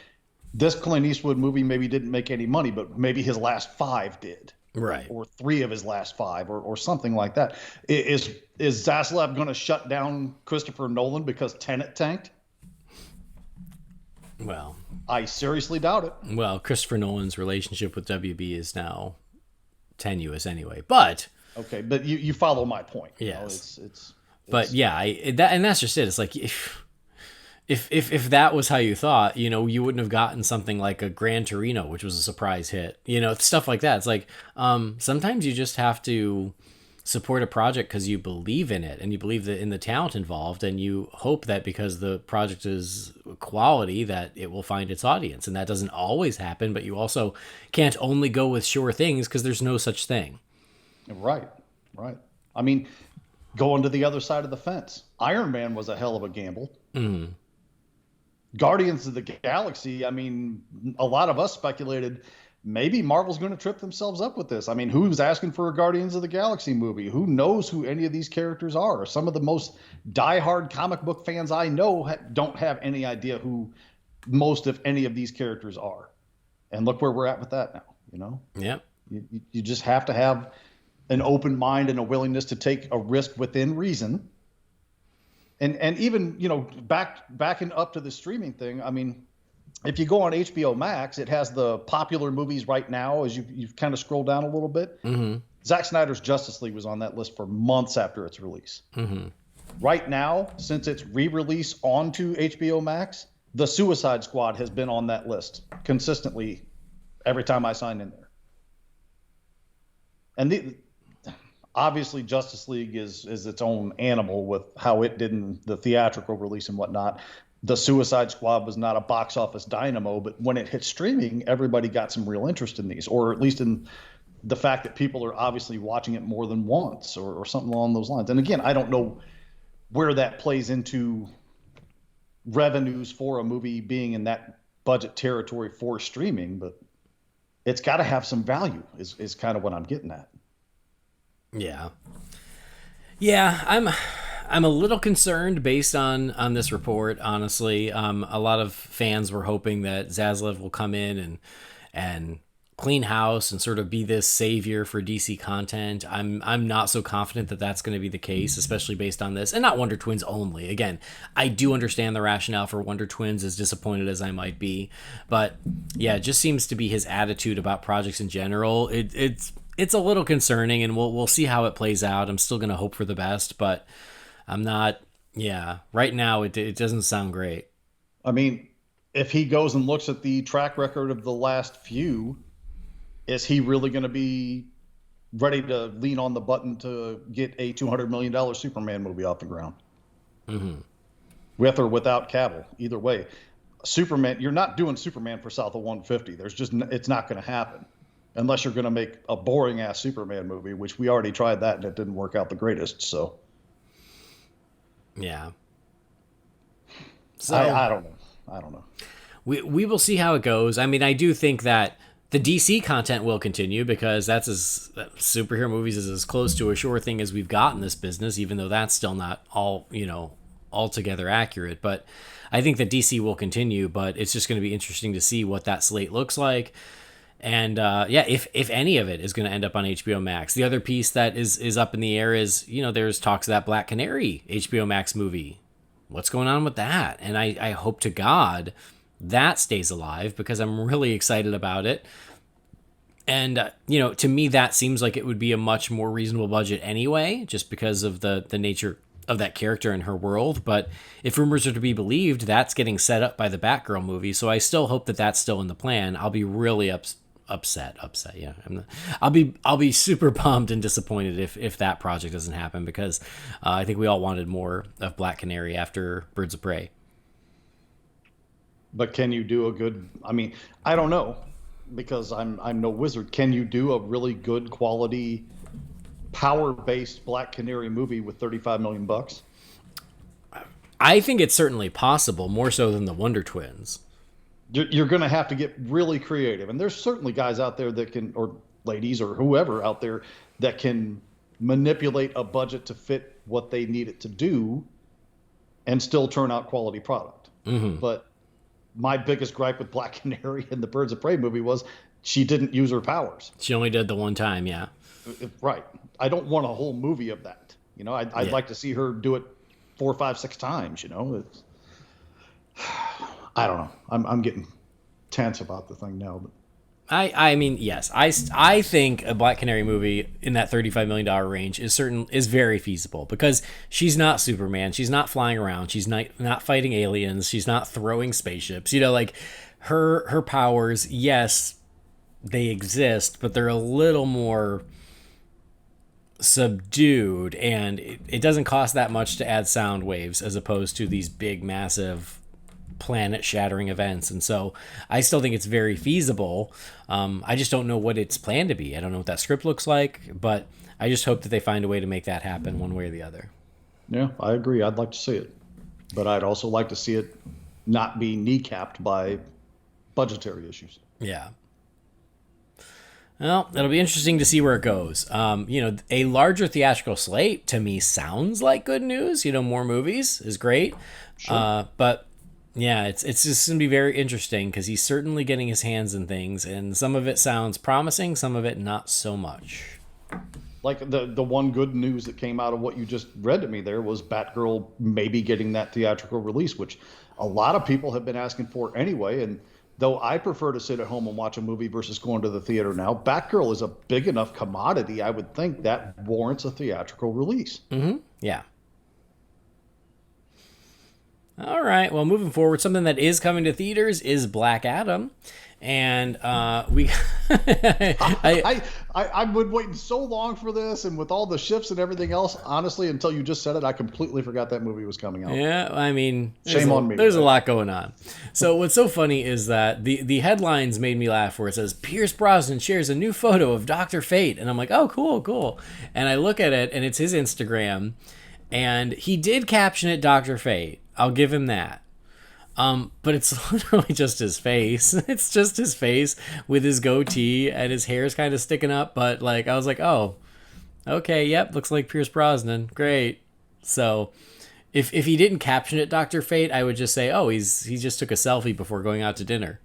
this Clint Eastwood movie maybe didn't make any money, but maybe his last 5 did. Right. Or 3 of his last 5 or something like that. Is Zaslav going to shut down Christopher Nolan because Tenet tanked? Well, I seriously doubt it. Well, Christopher Nolan's relationship with WB is now tenuous anyway, but okay, but you follow my point. Yes. It's but yeah, that's just it. It's like if that was how you thought, you wouldn't have gotten something like a Gran Torino, which was a surprise hit, stuff like that. It's like, sometimes you just have to support a project because you believe in it and you believe that in the talent involved, and you hope that because the project is quality that it will find its audience. And that doesn't always happen, but you also can't only go with sure things because there's no such thing. Right. I mean, going to the other side of the fence, Iron Man was a hell of a gamble. Mm-hmm. Guardians of the Galaxy, I mean, a lot of us speculated maybe Marvel's going to trip themselves up with this. I mean, who's asking for a Guardians of the Galaxy movie? Who knows who any of these characters are? Some of the most diehard comic book fans I know don't have any idea who most, if any, of these characters are. And look where we're at with that now, Yeah. You just have to have an open mind and a willingness to take a risk within reason. And even, backing up to the streaming thing, I mean, if you go on HBO Max, it has the popular movies right now as you've kind of scrolled down a little bit. Mm-hmm. Zack Snyder's Justice League was on that list for months after its release. Mm-hmm. Right now, since its re-release onto HBO Max, The Suicide Squad has been on that list consistently every time I sign in there. And obviously Justice League is its own animal with how it did in the theatrical release and whatnot. The Suicide Squad was not a box office dynamo, but when it hit streaming, everybody got some real interest in these, or at least in the fact that people are obviously watching it more than once or something along those lines. And again, I don't know where that plays into revenues for a movie being in that budget territory for streaming, but it's got to have some value is kind of what I'm getting at. Yeah. I'm a little concerned based on this report, honestly. A lot of fans were hoping that Zaslav will come in and clean house and sort of be this savior for DC content. I'm not so confident that that's going to be the case, especially based on this, and not Wonder Twins only. Again, I do understand the rationale for Wonder Twins, as disappointed as I might be, but yeah, it just seems to be his attitude about projects in general. It's a little concerning, and we'll see how it plays out. I'm still going to hope for the best, but I'm not Yeah. Right now, it doesn't sound great. I mean, if he goes and looks at the track record of the last few, is he really going to be ready to lean on the button to get a $200 million Superman movie off the ground? Mm-hmm. With or without Cavill, either way. Superman, you're not doing Superman for south of 150. It's not going to happen unless you're going to make a boring ass Superman movie, which we already tried that and it didn't work out the greatest. So, yeah. So I don't know. I don't know. We will see how it goes. I mean, I do think that the DC content will continue because superhero movies is as close to a sure thing as we've got in this business, even though that's still not altogether accurate. But I think that DC will continue, but it's just going to be interesting to see what that slate looks like. And if any of it is going to end up on HBO Max. The other piece that is up in the air is, there's talks of that Black Canary HBO Max movie. What's going on with that? And I hope to God that stays alive because I'm really excited about it. And, to me, that seems like it would be a much more reasonable budget anyway, just because of the nature of that character and her world. But if rumors are to be believed, that's getting set up by the Batgirl movie. So I still hope that that's still in the plan. I'll be really upset. Yeah. I'll be super bummed and disappointed if that project doesn't happen because I think we all wanted more of Black Canary after Birds of Prey. But can you do I don't know because I'm no wizard. Can you do a really good quality power-based Black Canary movie with $35 million? I think it's certainly possible, more so than the Wonder Twins. You're going to have to get really creative. And there's certainly guys out there that can, or ladies or whoever out there that can manipulate a budget to fit what they need it to do and still turn out quality product. Mm-hmm. But my biggest gripe with Black Canary in the Birds of Prey movie was she didn't use her powers. She only did the one time, yeah. Right. I don't want a whole movie of that. I'd like to see her do it 4, 5, 6 times, It's, I don't know. I'm getting tense about the thing now. But I mean, yes. I think a Black Canary movie in that $35 million range is very feasible because she's not Superman. She's not flying around. She's not fighting aliens. She's not throwing spaceships. Her powers, yes, they exist, but they're a little more subdued, and it doesn't cost that much to add sound waves as opposed to these big, massive planet-shattering events. And so I still think it's very feasible. I just don't know what it's planned to be. I don't know what that script looks like, but I just hope that they find a way to make that happen one way or the other. Yeah, I agree. I'd like to see it, but I'd also like to see it not be kneecapped by budgetary issues. Yeah. Well, it'll be interesting to see where it goes. A larger theatrical slate to me sounds like good news. More movies is great. Sure. But yeah, it's just going to be very interesting because he's certainly getting his hands in things, and some of it sounds promising, some of it not so much. Like the one good news that came out of what you just read to me there was Batgirl maybe getting that theatrical release, which a lot of people have been asking for anyway. And though I prefer to sit at home and watch a movie versus going to the theater now, Batgirl is a big enough commodity, I would think, that warrants a theatrical release. Mm-hmm. Yeah. All right. Well, moving forward, something that is coming to theaters is Black Adam. And I've been waiting so long for this, and with all the shifts and everything else, honestly, until you just said it, I completely forgot that movie was coming out. Yeah, I mean, shame on me. There's a lot going on. So what's so funny is that the headlines made me laugh where it says, Pierce Brosnan shares a new photo of Dr. Fate. And I'm like, oh, cool. And I look at it, and it's his Instagram, and he did caption it Dr. Fate. I'll give him that. But it's literally just his face. It's just his face with his goatee and his hair's kind of sticking up. But I was like, oh, okay, yep, looks like Pierce Brosnan. Great. So if he didn't caption it Dr. Fate, I would just say, oh, he just took a selfie before going out to dinner.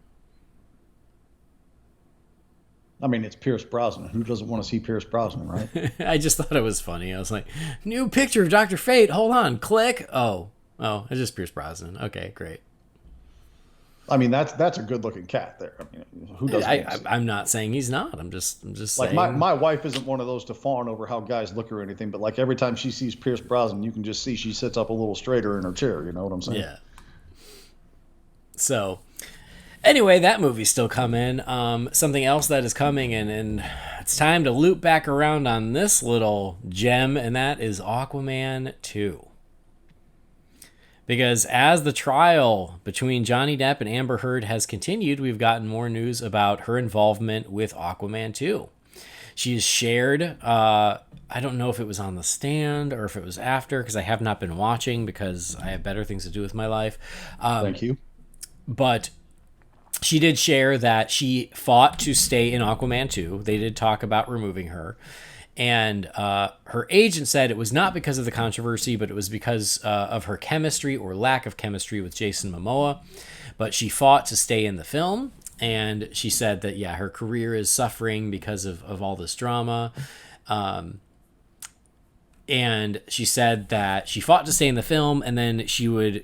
I mean, it's Pierce Brosnan. Who doesn't want to see Pierce Brosnan, right? I just thought it was funny. I was like, new picture of Dr. Fate. Hold on. Click. Oh, it's just Pierce Brosnan. Okay, great. I mean, that's a good looking cat there. I mean, who doesn't want to see? I'm not saying he's not. I'm just Like my, saying. my wife isn't one of those to fawn over how guys look or anything, but like every time she sees Pierce Brosnan, you can just see she sits up a little straighter in her chair. You know what I'm saying? Yeah. So, anyway, that movie's still coming. Something else that is coming, and it's time to loop back around on this little gem, and that is Aquaman 2. Because as the trial between Johnny Depp and Amber Heard has continued, we've gotten more news about her involvement with Aquaman 2. She has shared, I don't know if it was on the stand or if it was after, because I have not been watching because I have better things to do with my life. Thank you. But she did share that she fought to stay in Aquaman 2. They did talk about removing her. And her agent said it was not because of the controversy, but it was because of her chemistry or lack of chemistry with Jason Momoa. But she fought to stay in the film. And she said that, yeah, her career is suffering because of all this drama. And she said that she fought to stay in the film, and then she would,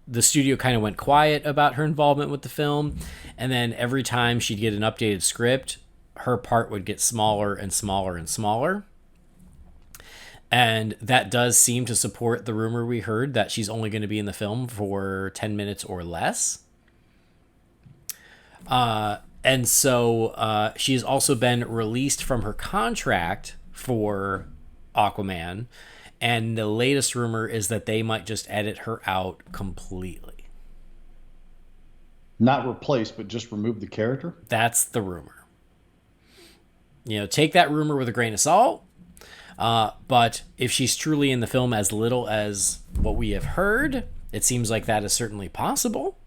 the studio kind of went quiet about her involvement with the film. And then every time she'd get an updated script, her part would get smaller and smaller and smaller. And that does seem to support the rumor we heard that she's only going to be in the film for 10 minutes or less. And so she has also been released from her contract for Aquaman. And the latest rumor is that they might just edit her out completely. Not replace, but just remove the character? That's the rumor. Take that rumor with a grain of salt. But if she's truly in the film as little as what we have heard, it seems like that is certainly possible.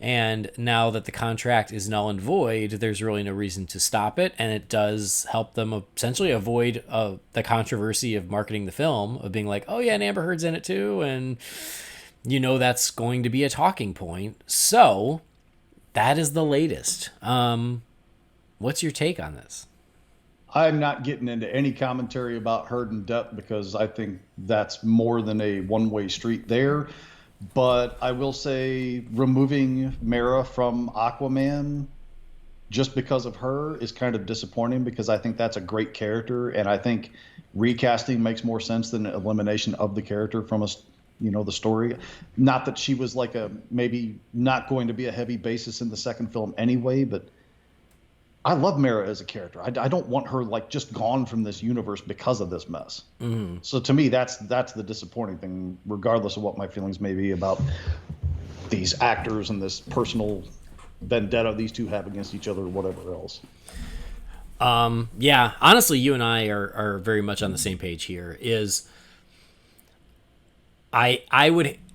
And now that the contract is null and void, there's really no reason to stop it. And it does help them essentially avoid the controversy of marketing the film, of being like, oh yeah, and Amber Heard's in it too. And that's going to be a talking point. So that is the latest. What's your take on this? I'm not getting into any commentary about Heard and Depp because I think that's more than a one-way street there. But I will say removing Mera from Aquaman just because of her is kind of disappointing because I think that's a great character. And I think recasting makes more sense than elimination of the character from the story. Not that she was like maybe not going to be a heavy basis in the second film anyway, but I love Mera as a character. I don't want her like just gone from this universe because of this mess. Mm-hmm. So to me, that's the disappointing thing, regardless of what my feelings may be about these actors and this personal vendetta these two have against each other or whatever else. Yeah, honestly, you and I are very much on the same page here.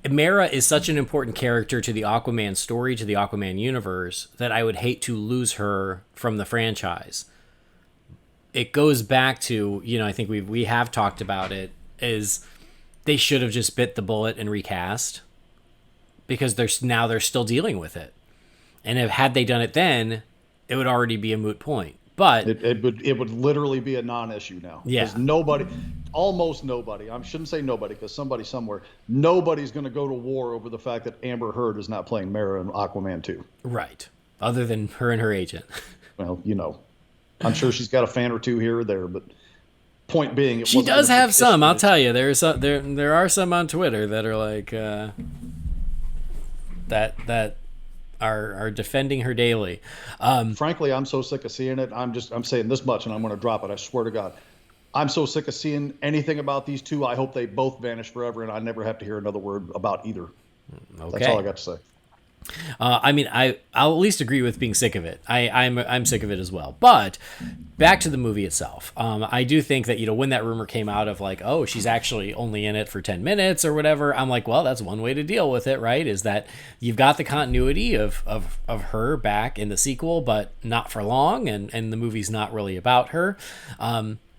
Mera is such an important character to the Aquaman story, to the Aquaman universe, that I would hate to lose her from the franchise. It goes back to, I think we have talked about it, is they should have just bit the bullet and recast because they're still dealing with it. And had they done it then, it would already be a moot point. But it would literally be a non-issue now. Yeah. Because almost nobody, I shouldn't say nobody because somebody somewhere, nobody's going to go to war over the fact that Amber Heard is not playing Mera in Aquaman 2. Right. Other than her and her agent. Well, I'm sure she's got a fan or two here or there, but point being, she does have some. I'll tell you, there are some on Twitter that are like that are defending her daily. Frankly, I'm so sick of seeing it. I'm saying this much, and I'm going to drop it. I swear to God, I'm so sick of seeing anything about these two. I hope they both vanish forever, and I never have to hear another word about either. Okay. That's all I got to say. I'll at least agree with being sick of it. I'm sick of it as well. But back to the movie itself. I do think that, when that rumor came out of like, oh, she's actually only in it for 10 minutes or whatever, I'm like, well, that's one way to deal with it, right? Is that you've got the continuity of her back in the sequel, but not for long, and the movie's not really about her.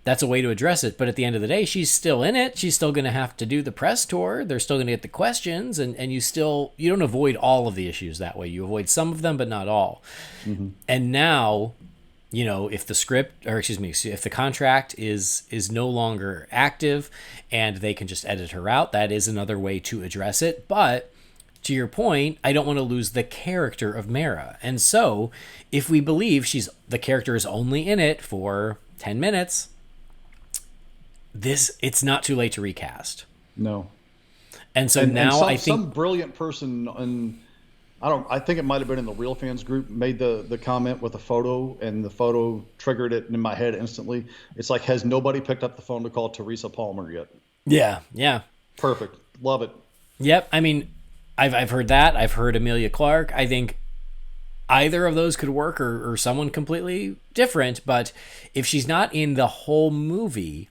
That's a way to address it. But at the end of the day, she's still in it. She's still going to have to do the press tour. They're still going to get the questions, and you don't avoid all of the issues that way. You avoid some of them, but not all. Mm-hmm. And now, if the contract is no longer active and they can just edit her out, that is another way to address it. But to your point, I don't want to lose the character of Mara. And so, if we believe the character is only in it for 10 minutes, it's not too late to recast. No. And so now I think some brilliant person, and I think it might have been in the Real Fans group, made the comment with a photo, and the photo triggered it in my head instantly. It's like, has nobody picked up the phone to call Teresa Palmer yet? Yeah. Perfect. Love it. Yep. I mean, I've heard that. I've heard Emilia Clarke. I think either of those could work, or someone completely different. But if she's not in the whole movie,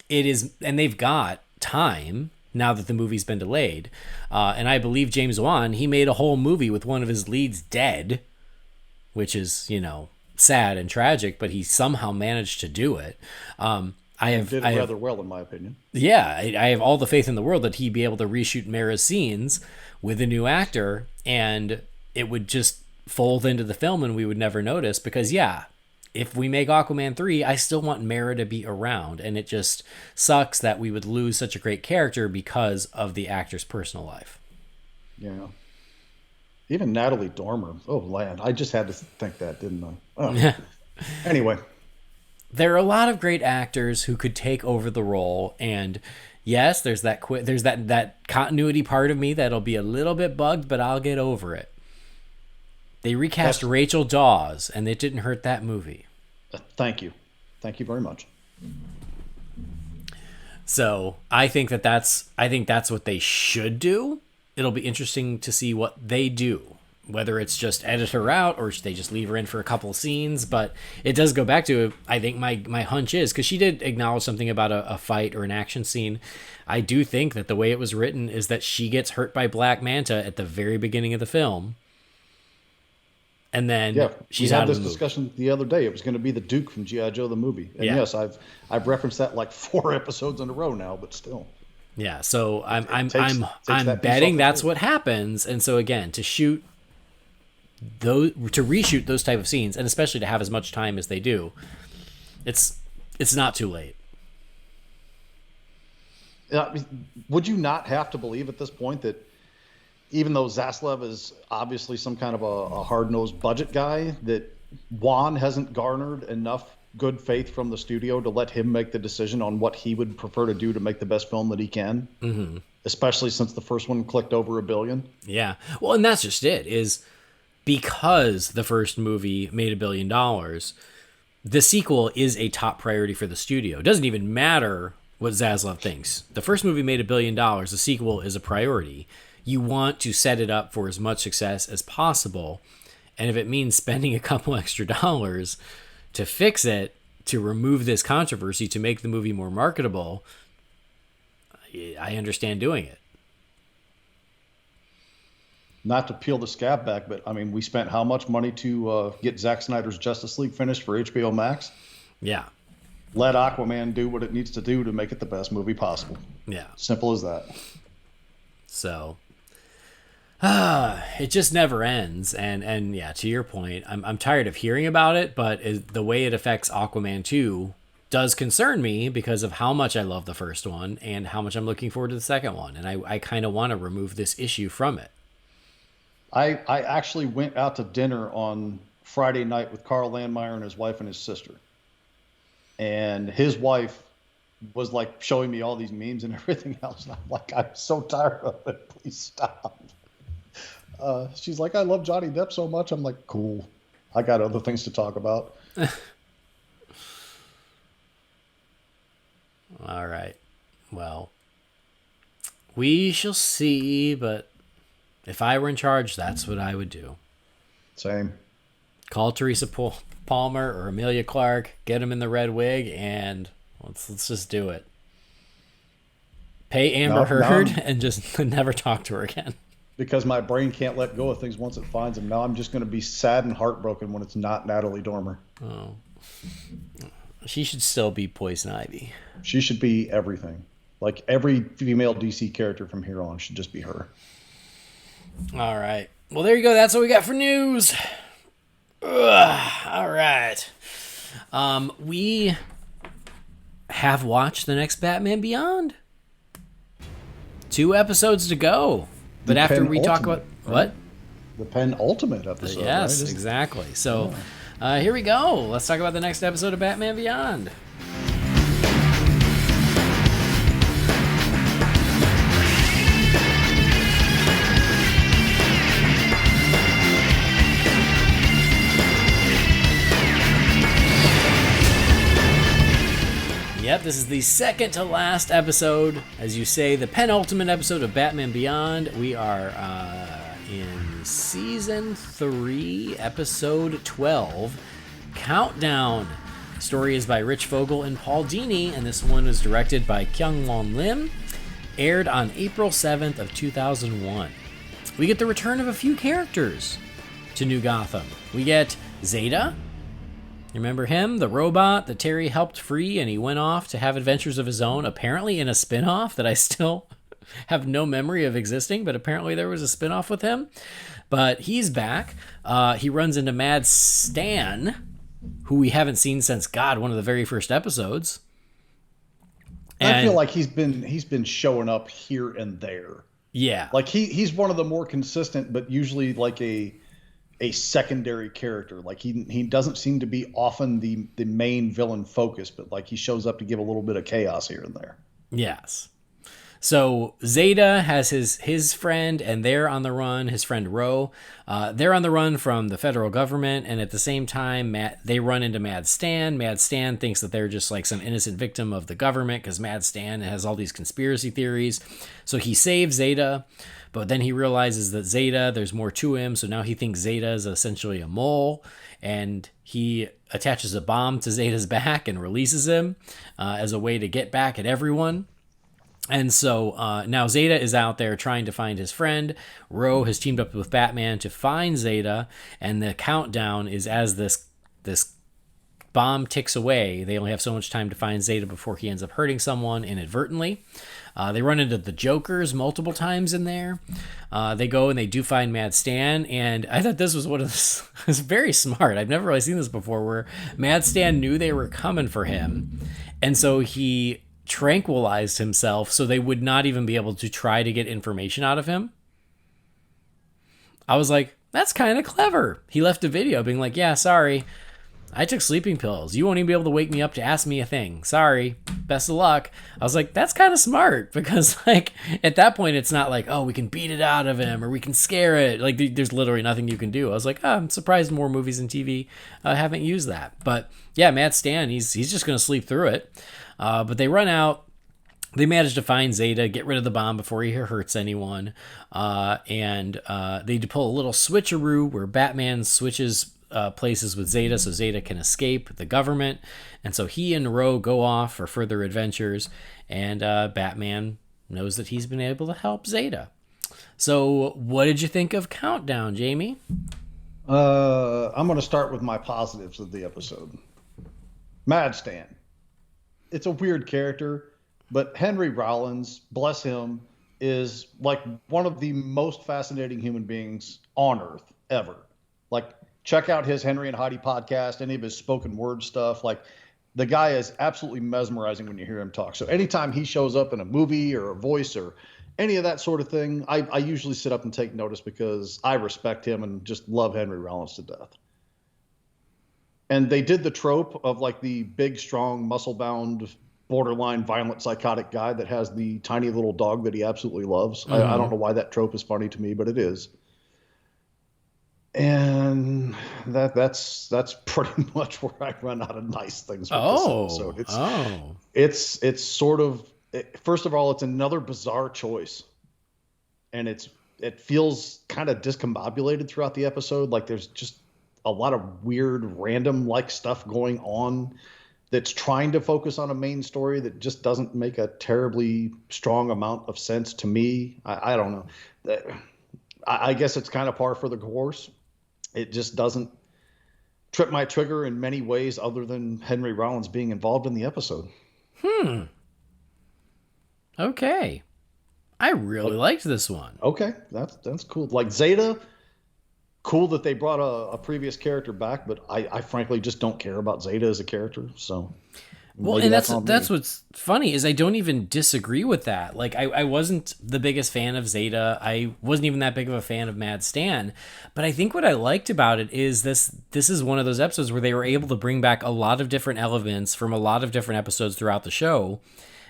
it is, and they've got time now that the movie's been delayed. And I believe James Wan, he made a whole movie with one of his leads dead, which is, sad and tragic, but he somehow managed to do it. I did it rather well, in my opinion. Yeah, I have all the faith in the world that he'd be able to reshoot Mara's scenes with a new actor, and it would just fold into the film and we would never notice, because if we make Aquaman 3, I still want Mara to be around, and it just sucks that we would lose such a great character because of the actor's personal life. Yeah. Even Natalie Dormer. Oh, land. I just had to think that, didn't I? Oh. Anyway. There are a lot of great actors who could take over the role, and yes, there's that continuity part of me that'll be a little bit bugged, but I'll get over it. They recast Rachel Dawes, and it didn't hurt that movie. Thank you very much. So I think that's what they should do. It'll be interesting to see what they do, whether it's just edit her out or they just leave her in for a couple scenes. But it does go back to, I think my hunch is, because she did acknowledge something about a fight or an action scene. I do think that the way it was written is that she gets hurt by Black Manta at the very beginning of the film. And then she's out of the movie. We had this discussion the other day. It was going to be the Duke from G.I. Joe the movie. And yes, I've referenced that like 4 episode in a row now, but still. Yeah, so I'm betting that's what happens. And so again, to reshoot those type of scenes, and especially to have as much time as they do, it's not too late. Would you not have to believe at this point that even though Zaslav is obviously some kind of a hard-nosed budget guy, that Juan hasn't garnered enough good faith from the studio to let him make the decision on what he would prefer to do to make the best film that he can? Mm-hmm. Especially since the first one clicked over $1 billion. Yeah. Well, and that's just it, is because the first movie made $1 billion, the sequel is a top priority for the studio. It doesn't even matter what Zaslav thinks. The first movie made $1 billion. The sequel is a priority. You want to set it up for as much success as possible. And if it means spending a couple extra dollars to fix it, to remove this controversy, to make the movie more marketable, I understand doing it. Not to peel the scab back, but I mean, we spent how much money to get Zack Snyder's Justice League finished for HBO Max? Yeah. Let Aquaman do what it needs to do to make it the best movie possible. Yeah. Simple as that. So, it just never ends. And yeah, to your point, I'm tired of hearing about it, but the way it affects Aquaman 2 does concern me because of how much I love the first one and how much I'm looking forward to the second one. And I kind of want to remove this issue from it. I actually went out to dinner on Friday night with Carl Landmeyer and his wife and his sister. And his wife was like showing me all these memes and everything else. And I'm like, I'm so tired of it. Please stop. She's like, I love Johnny Depp so much. I'm like, cool. I got other things to talk about. All right. Well, we shall see, but if I were in charge, that's what I would do. Same. Call Teresa Palmer or Emilia Clarke, get them in the red wig, and let's just do it. Pay Amber Heard and just never talk to her again. Because my brain can't let go of things once it finds them. Now I'm just going to be sad and heartbroken when it's not Natalie Dormer. Oh. She should still be Poison Ivy. She should be everything. Like every female DC character from here on should just be her. All right. Well, there you go. That's what we got for news. Ugh. All right. We have watched the next Batman Beyond. 2 episodes to go. But after we talk about what? The penultimate episode. Yes, right? Exactly. So here we go. Let's talk about the next episode of Batman Beyond. Yep, this is the second to last episode, as you say, the penultimate episode of Batman Beyond. We are in Season 3, Episode 12, Countdown. The story is by Rich Fogel and Paul Dini, and this one is directed by Kyung-won Lim, aired on April 7th of 2001. We get the return of a few characters to New Gotham. We get Zeta. Remember him, the robot that Terry helped free, and he went off to have adventures of his own, apparently in a spin-off that I still have no memory of existing, but apparently there was a spin-off with him. But he's back. He runs into Mad Stan, who we haven't seen since, God, one of the very first episodes. And I feel like he's been showing up here and there. Yeah. Like he's one of the more consistent, but usually like a secondary character. Like he doesn't seem to be often the main villain focus, but like he shows up to give a little bit of chaos here and there. Yes. So Zeta has his friend, and they're on the run. His friend Ro, they're on the run from the federal government, and at the same time, they run into Mad Stan. Mad Stan thinks that they're just like some innocent victim of the government because Mad Stan has all these conspiracy theories. So he saves Zeta, but then he realizes that Zeta, there's more to him. So now he thinks Zeta is essentially a mole, and he attaches a bomb to Zeta's back and releases him as a way to get back at everyone. And so now Zeta is out there trying to find his friend. Ro has teamed up with Batman to find Zeta, and the countdown is as this bomb ticks away. They only have so much time to find Zeta before he ends up hurting someone inadvertently. They run into the Jokers multiple times in there. They go and they do find Mad Stan, and I thought this was was very smart. I've never really seen this before, where Mad Stan knew they were coming for him, and so he tranquilized himself so they would not even be able to try to get information out of him. I was like, that's kind of clever. He left a video being like, yeah, sorry, I took sleeping pills. You won't even be able to wake me up to ask me a thing. Sorry. Best of luck. I was like, that's kind of smart, because like at that point, it's not like, oh, we can beat it out of him or we can scare it. Like there's literally nothing you can do. I was like, oh, I'm surprised more movies and TV haven't used that. But yeah, Matt Stan, he's just going to sleep through it. But they run out. They manage to find Zeta, get rid of the bomb before he hurts anyone. And they pull a little switcheroo where Batman switches places with Zeta so Zeta can escape the government. And so he and Ro go off for further adventures. And Batman knows that he's been able to help Zeta. So what did you think of Countdown, Jamie? I'm going to start with my positives of the episode. Mad Stan. It's a weird character, but Henry Rollins, bless him, is like one of the most fascinating human beings on earth ever. Like, check out his Henry and Heidi podcast, any of his spoken word stuff. Like, the guy is absolutely mesmerizing when you hear him talk. So anytime he shows up in a movie or a voice or any of that sort of thing, I usually sit up and take notice because I respect him and just love Henry Rollins to death. And they did the trope of like the big, strong, muscle-bound, borderline violent, psychotic guy that has the tiny little dog that he absolutely loves. Mm-hmm. I don't know why that trope is funny to me, but it is. And that's pretty much where I run out of nice things with this episode. It's sort of, first of all, it's another bizarre choice, and it feels kind of discombobulated throughout the episode. Like there's just a lot of weird, random like stuff going on that's trying to focus on a main story that just doesn't make a terribly strong amount of sense to me. I don't know. I guess it's kind of par for the course. It just doesn't trip my trigger in many ways other than Henry Rollins being involved in the episode. Okay. I really liked this one. Okay. That's cool. Like Zeta, cool that they brought a previous character back, but I frankly just don't care about Zeta as a character. So Well, Maybe and on that's me. what's funny is I don't even disagree with that. Like I wasn't the biggest fan of Zeta. I wasn't even that big of a fan of Mad Stan. But I think what I liked about it is this is one of those episodes where they were able to bring back a lot of different elements from a lot of different episodes throughout the show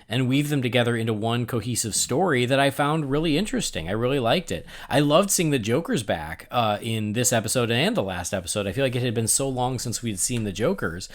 and weave them together into one cohesive story that I found really interesting. I really liked it. I loved seeing the Jokers back in this episode and the last episode. I feel like it had been so long since we'd seen the Jokers.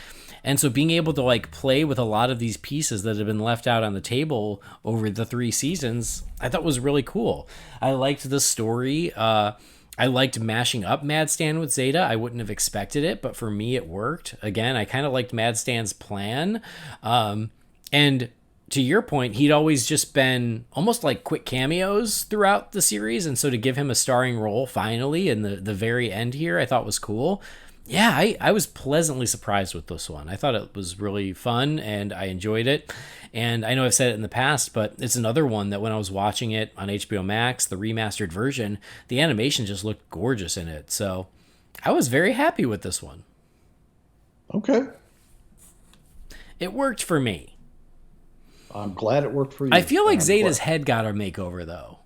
And so being able to like play with a lot of these pieces that have been left out on the table over the 3 seasons, I thought was really cool. I liked the story. I liked mashing up Mad Stan with Zeta. I wouldn't have expected it, but for me it worked. Again, I kind of liked Mad Stan's plan. And to your point, he'd always just been almost like quick cameos throughout the series. And so to give him a starring role finally in the very end here, I thought was cool. Yeah, I was pleasantly surprised with this one. I thought it was really fun and I enjoyed it. And I know I've said it in the past, but it's another one that when I was watching it on HBO Max, the remastered version, the animation just looked gorgeous in it. So I was very happy with this one. Okay. It worked for me. I'm glad it worked for you. I feel like Zeta's head got a makeover, though.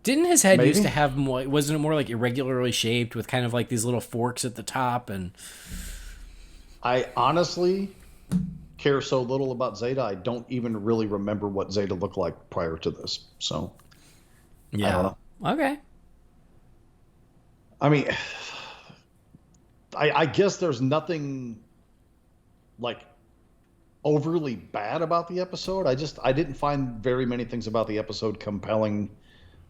Didn't his head used to have more, wasn't it more like irregularly shaped with kind of like these little forks at the top? And I honestly care so little about Zeta, I don't even really remember what Zeta looked like prior to this. So, yeah. I don't know. Okay. I mean, I guess there's nothing like overly bad about the episode. I didn't find very many things about the episode compelling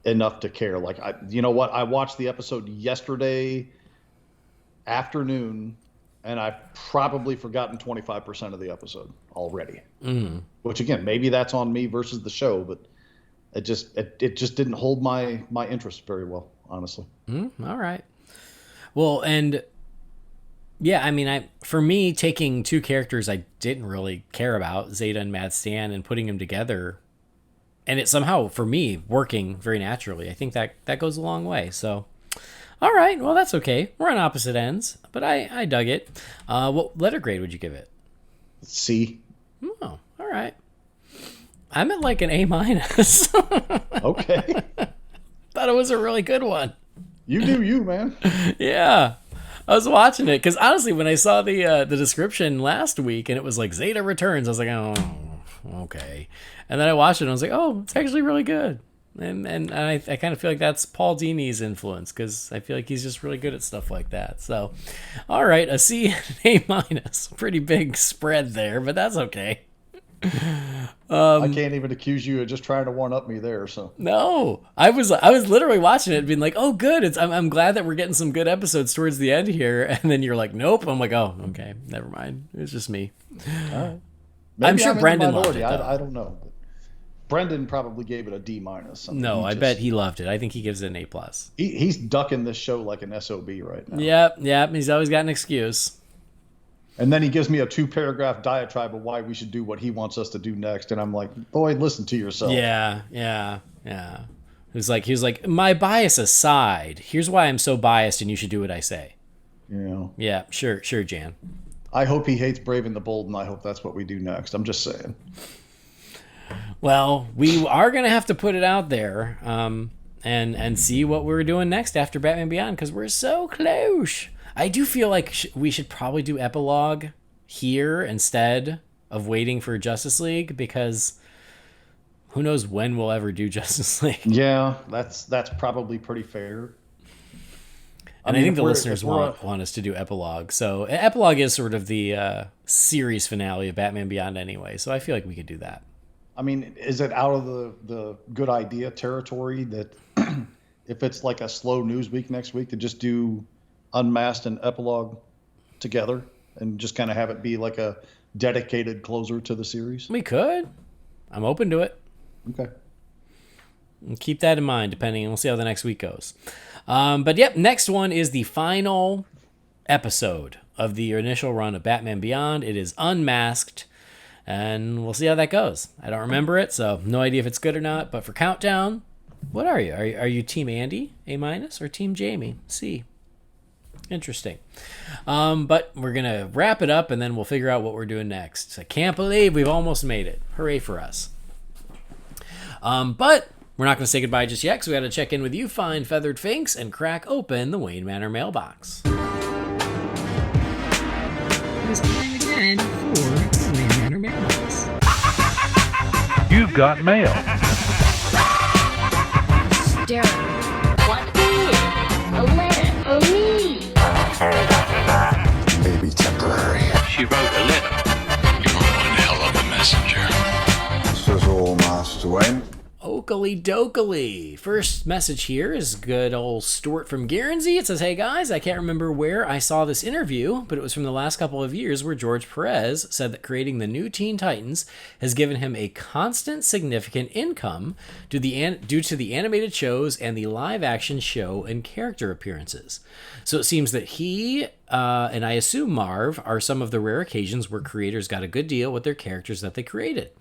enough to care. Like you know what? I watched the episode yesterday afternoon and I've probably forgotten 25% of the episode already. Mm. Which again, maybe that's on me versus the show, but it just didn't hold my interest very well, honestly. All right. Well, and yeah, I mean, for me, taking 2 characters I didn't really care about, Zeta and Mad Stan, and putting them together, and it somehow, for me, working very naturally, I think that goes a long way. So, all right, well, that's okay. We're on opposite ends, but I dug it. What letter grade would you give it? C. Oh, all right. I'm at like an A-. Okay. Thought it was a really good one. You do you, man. Yeah. I was watching it because honestly, when I saw the description last week and it was like Zeta returns, I was like, oh, okay. And then I watched it and I was like, oh, it's actually really good. And I kind of feel like that's Paul Dini's influence because I feel like he's just really good at stuff like that. So, all right, a C and A-. Pretty big spread there, but that's okay. I can't even accuse you of just trying to one up me there. So no, I was literally watching it, being like, "Oh, good! I'm glad that we're getting some good episodes towards the end here." And then you're like, "Nope." I'm like, "Oh, okay, never mind. It's just me." all right. I'm sure Brendan loved it. I don't know. Brendan probably gave it a D-. No, I bet he loved it. I think he gives it an A+. He's ducking this show like an SOB right now. Yep. He's always got an excuse. And then he gives me a 2-paragraph diatribe of why we should do what he wants us to do next. And I'm like, boy, listen to yourself. Yeah. He was like, my bias aside, here's why I'm so biased and you should do what I say. Yeah, sure, Jan. I hope he hates Brave and the Bold, and I hope that's what we do next. I'm just saying. Well, we are going to have to put it out there and see what we're doing next after Batman Beyond because we're so close. I do feel like we should probably do epilogue here instead of waiting for Justice League because who knows when we'll ever do Justice League. Yeah, that's probably pretty fair. And I think the listeners want us to do epilogue. So epilogue is sort of the series finale of Batman Beyond anyway. So I feel like we could do that. I mean, is it out of the good idea territory that if it's like a slow news week next week to just do Unmasked and epilogue together and just kind of have it be like a dedicated closer to the series? We could. I'm open to it. Okay. And keep that in mind, depending, and we'll see how the next week goes. But yep, next one is the final episode of the initial run of Batman Beyond. It is Unmasked, and we'll see how that goes. I don't remember it, so no idea if it's good or not. But for Countdown, what are you? Are you Team Andy, A-, or Team Jamie, C? Interesting. But we're going to wrap it up and then we'll figure out what we're doing next. I can't believe we've almost made it. Hooray for us. But we're not going to say goodbye just yet because we got to check in with you fine feathered finks and crack open the Wayne Manor mailbox. It's time again for the Wayne Manor mailbox. You've got mail. Darren. What is a letter for me? Maybe temporary. She wrote a letter. You're one hell of a messenger. Sizzle, Master Wayne. Oakley dokley. First message here is good old Stuart from Guernsey. It says, hey guys, I can't remember where I saw this interview, but it was from the last couple of years where George Perez said that creating the new Teen Titans has given him a constant significant income due to the animated shows and the live action show and character appearances. So it seems that he, and I assume Marv, are some of the rare occasions where creators got a good deal with their characters that they created.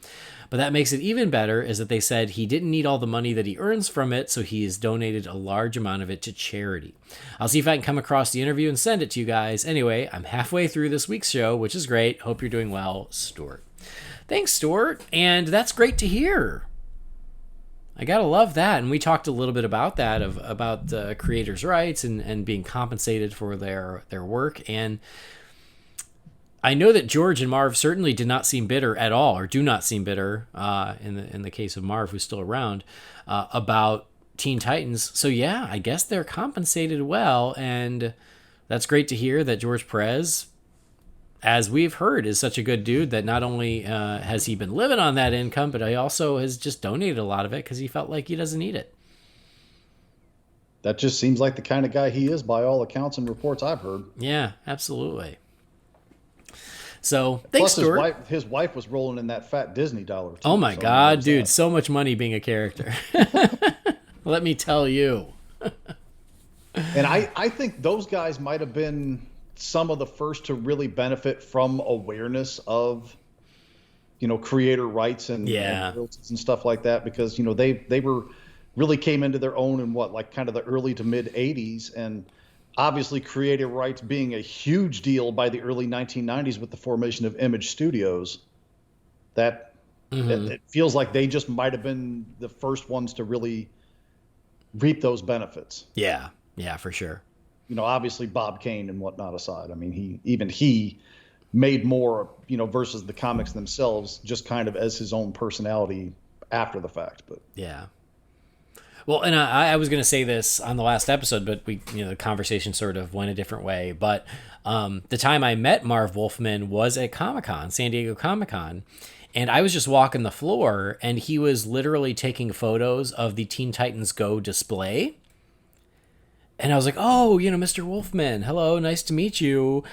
But that makes it even better is that they said he didn't need all the money that he earns from it, so he has donated a large amount of it to charity. I'll see if I can come across the interview and send it to you guys. Anyway, I'm halfway through this week's show, which is great. Hope you're doing well, Stuart. Thanks, Stuart. And that's great to hear. I gotta love that. And we talked a little bit about that, about creators' rights and being compensated for their work. And I know that George and Marv certainly did not seem bitter at all, or do not seem bitter, in the case of Marv, who's still around, about Teen Titans. So yeah, I guess they're compensated well, and that's great to hear that George Perez, as we've heard, is such a good dude that not only has he been living on that income, but he also has just donated a lot of it because he felt like he doesn't need it. That just seems like the kind of guy he is by all accounts and reports I've heard. Yeah, absolutely. So thanks, Stuart. His wife was rolling in that fat Disney dollar too, oh my God, dude. So much money being a character. Let me tell you. And I think those guys might have been some of the first to really benefit from awareness of, creator rights and royalties and stuff like that, because, they were really came into their own in kind of the early to mid 80s, and obviously creative rights being a huge deal by the early 1990s with the formation of Image Studios. That it feels like they just might have been the first ones to really reap those benefits. Yeah, for sure. Obviously Bob Kane and whatnot aside. I mean, he made more, versus the comics themselves, just kind of as his own personality after the fact. But yeah. Well, and I was going to say this on the last episode, but the conversation sort of went a different way. But the time I met Marv Wolfman was at Comic-Con, San Diego Comic-Con, and I was just walking the floor, and he was literally taking photos of the Teen Titans Go display. And I was like, oh, Mr. Wolfman, hello, nice to meet you.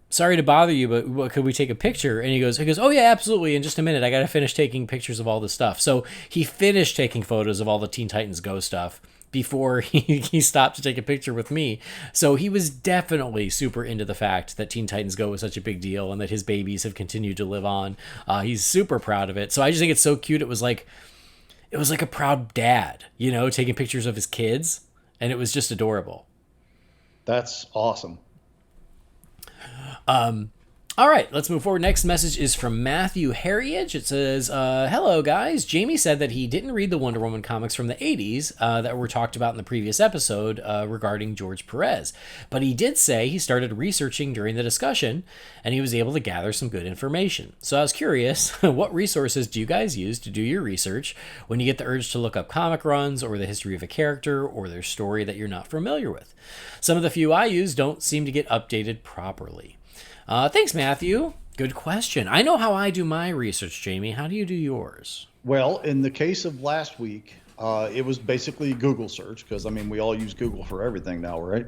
Sorry to bother you, but could we take a picture? And he goes, oh yeah, absolutely. In just a minute, I got to finish taking pictures of all this stuff. So he finished taking photos of all the Teen Titans Go stuff before he stopped to take a picture with me. So he was definitely super into the fact that Teen Titans Go was such a big deal and that his babies have continued to live on. He's super proud of it. So I just think it's so cute. It was like a proud dad, taking pictures of his kids, and it was just adorable. That's awesome. All right, let's move forward. Next message is from Matthew Harriage. It says, hello, guys. Jamie said that he didn't read the Wonder Woman comics from the 80s that were talked about in the previous episode regarding George Perez. But he did say he started researching during the discussion, and he was able to gather some good information. So I was curious, what resources do you guys use to do your research when you get the urge to look up comic runs or the history of a character or their story that you're not familiar with? Some of the few I use don't seem to get updated properly. Thanks, Matthew. Good question. I know how I do my research, Jamie. How do you do yours? Well, in the case of last week, it was basically Google search, because, we all use Google for everything now, right?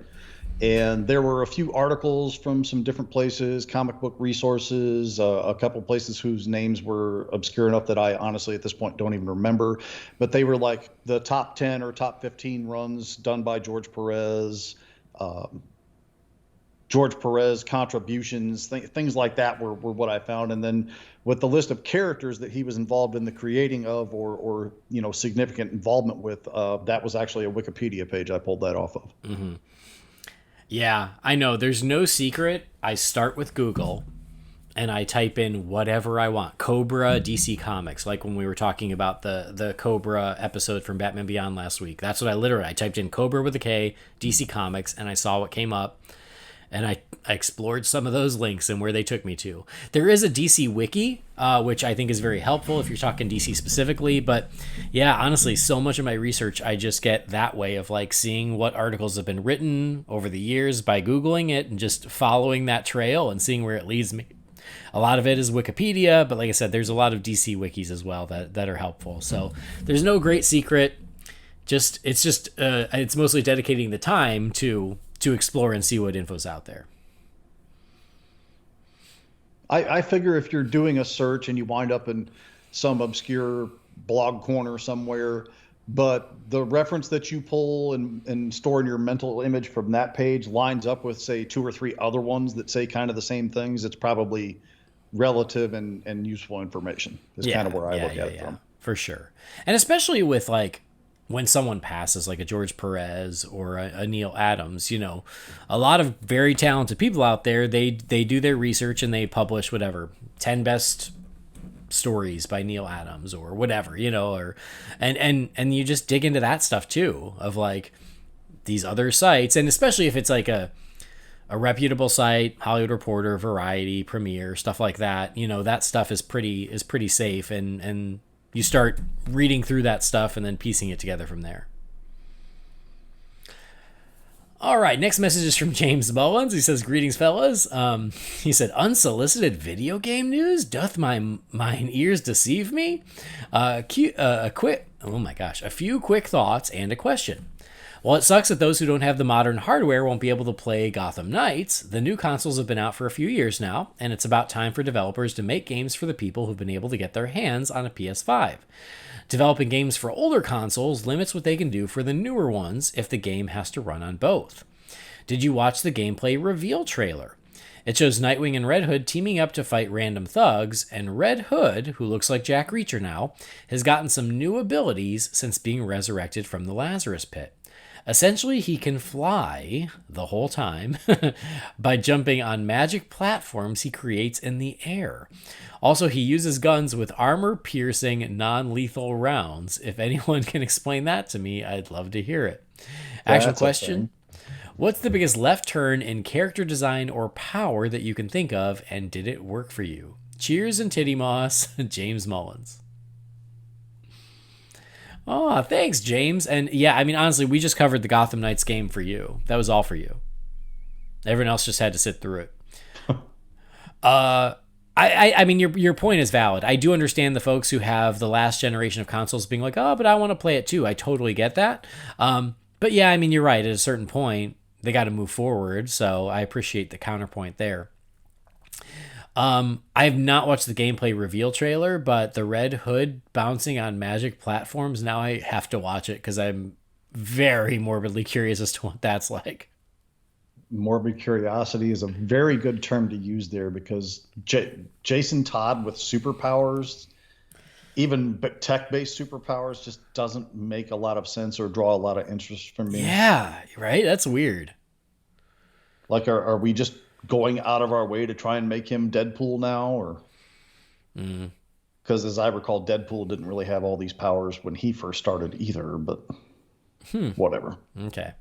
And there were a few articles from some different places, comic book resources, a couple places whose names were obscure enough that I honestly at this point don't even remember. But they were like the top 10 or top 15 runs done by George Perez, George Perez contributions, things like that were what I found. And then with the list of characters that he was involved in the creating of or significant involvement with, that was actually a Wikipedia page I pulled that off of. Mm-hmm. Yeah, I know. There's no secret. I start with Google and I type in whatever I want. Cobra, DC Comics, like when we were talking about the Cobra episode from Batman Beyond last week. That's what I typed in Cobra with a K, DC Comics, and I saw what came up. And I explored some of those links and where they took me to. There is a DC wiki, which I think is very helpful if you're talking DC specifically. But yeah, honestly, so much of my research, I just get that way of like seeing what articles have been written over the years by Googling it and just following that trail and seeing where it leads me. A lot of it is Wikipedia, but like I said, there's a lot of DC wikis as well that are helpful. So there's no great secret. It's mostly dedicating the time to explore and see what info's out there. I figure if you're doing a search and you wind up in some obscure blog corner somewhere, but the reference that you pull and store in your mental image from that page lines up with, say, 2 or 3 other ones that say kind of the same things, it's probably relative and useful information. Is kind of where I look at it from. For sure. And especially with like when someone passes, like a George Perez or a Neil Adams, you know, a lot of very talented people out there, they do their research and they publish whatever 10 best stories by Neil Adams or whatever, you know, or and you just dig into that stuff too, of like these other sites, and especially if it's like a reputable site, Hollywood Reporter, Variety, Premiere, stuff like that, you know, that stuff is pretty safe, and you start reading through that stuff and then piecing it together from there. All right, next message is from James Mullins. He says, "Greetings, fellas." He said, "Unsolicited video game news? Doth mine ears deceive me? A few quick thoughts and a question. While it sucks that those who don't have the modern hardware won't be able to play Gotham Knights, the new consoles have been out for a few years now, and it's about time for developers to make games for the people who've been able to get their hands on a PS5. Developing games for older consoles limits what they can do for the newer ones if the game has to run on both. Did you watch the gameplay reveal trailer? It shows Nightwing and Red Hood teaming up to fight random thugs, and Red Hood, who looks like Jack Reacher now, has gotten some new abilities since being resurrected from the Lazarus Pit. Essentially, he can fly the whole time by jumping on magic platforms he creates in the air. Also, he uses guns with armor-piercing, non-lethal rounds. If anyone can explain that to me, I'd love to hear it." Actual question: what's the biggest left turn in character design or power that you can think of, and did it work for you? Cheers and titty moss, James Mullins. Oh, thanks, James. And yeah, I mean, honestly, we just covered the Gotham Knights game for you. That was all for you. Everyone else just had to sit through it. I mean, your point is valid. I do understand the folks who have the last generation of consoles being like, oh, but I want to play it too. I totally get that. But yeah, I mean, you're right. At a certain point, they got to move forward. So I appreciate the counterpoint there. I have not watched the gameplay reveal trailer, but the Red Hood bouncing on magic platforms, now I have to watch it because I'm very morbidly curious as to what that's like. Morbid curiosity is a very good term to use there, because Jason Todd with superpowers, even tech-based superpowers, just doesn't make a lot of sense or draw a lot of interest from me. Yeah, right? That's weird. Like, are we just going out of our way to try and make him Deadpool now? Or because as I recall, Deadpool didn't really have all these powers when he first started either, but whatever. Okay.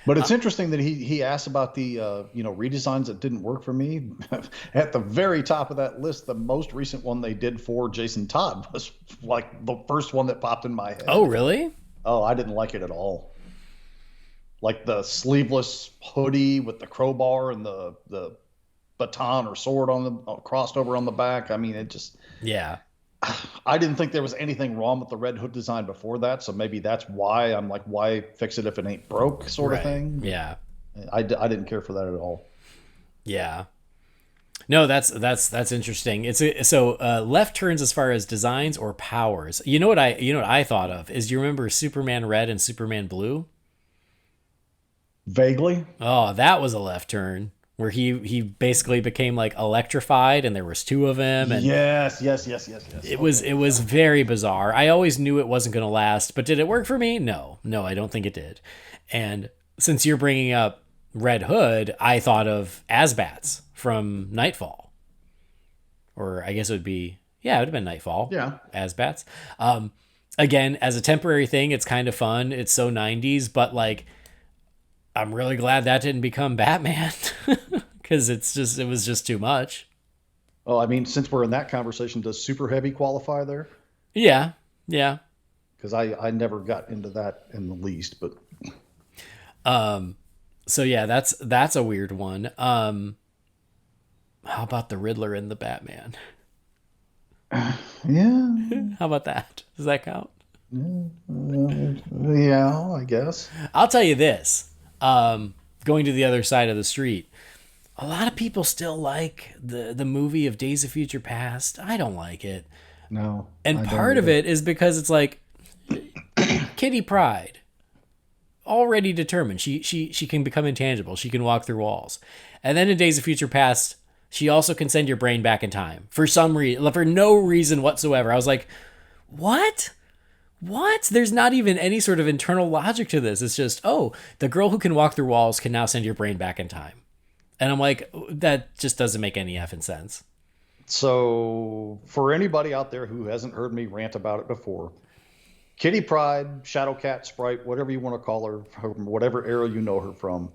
But it's interesting that he asked about the redesigns that didn't work for me. At the very top of that list, the most recent one they did for Jason Todd was like the first one that popped in my head. Oh, really? Oh, I didn't like it at all. Like the sleeveless hoodie with the crowbar and the baton or sword on the crossed over on the back. I mean, it just... Yeah. I didn't think there was anything wrong with the Red Hood design before that, so maybe that's why I'm like, why fix it if it ain't broke, sort of thing. Yeah. I didn't care for that at all. Yeah. No, that's interesting. Left turns as far as designs or powers. You know what I thought of is, you remember Superman Red and Superman Blue? Vaguely. Oh, that was a left turn, where he basically became like electrified, and there was 2 of him. And yes. It was very bizarre. I always knew it wasn't going to last, but did it work for me? No, I don't think it did. And since you're bringing up Red Hood, I thought of Asbats from Nightfall. Or I guess it would have been Nightfall. Yeah. Asbats. Again, as a temporary thing, it's kind of fun. It's so 90s, but like, I'm really glad that didn't become Batman because it was just too much. Oh, I mean, since we're in that conversation, does Super Heavy qualify there? Yeah. Because I never got into that in the least, but so yeah, that's a weird one. How about the Riddler in the Batman? yeah, How about that? Does that count? yeah, I guess. I'll tell you this. Going to the other side of the street, a lot of people still like the movie of Days of Future Past. I don't like it. No. And part of it is because it's like Kitty Pryde, already determined. She can become intangible. She can walk through walls. And then in Days of Future Past, she also can send your brain back in time for some reason, for no reason whatsoever. I was like, what? There's not even any sort of internal logic to this. It's just, oh, the girl who can walk through walls can now send your brain back in time. And I'm like, that just doesn't make any effing sense. So for anybody out there who hasn't heard me rant about it before, Kitty Pryde, Shadowcat, Sprite, whatever you want to call her, from whatever era you know her from.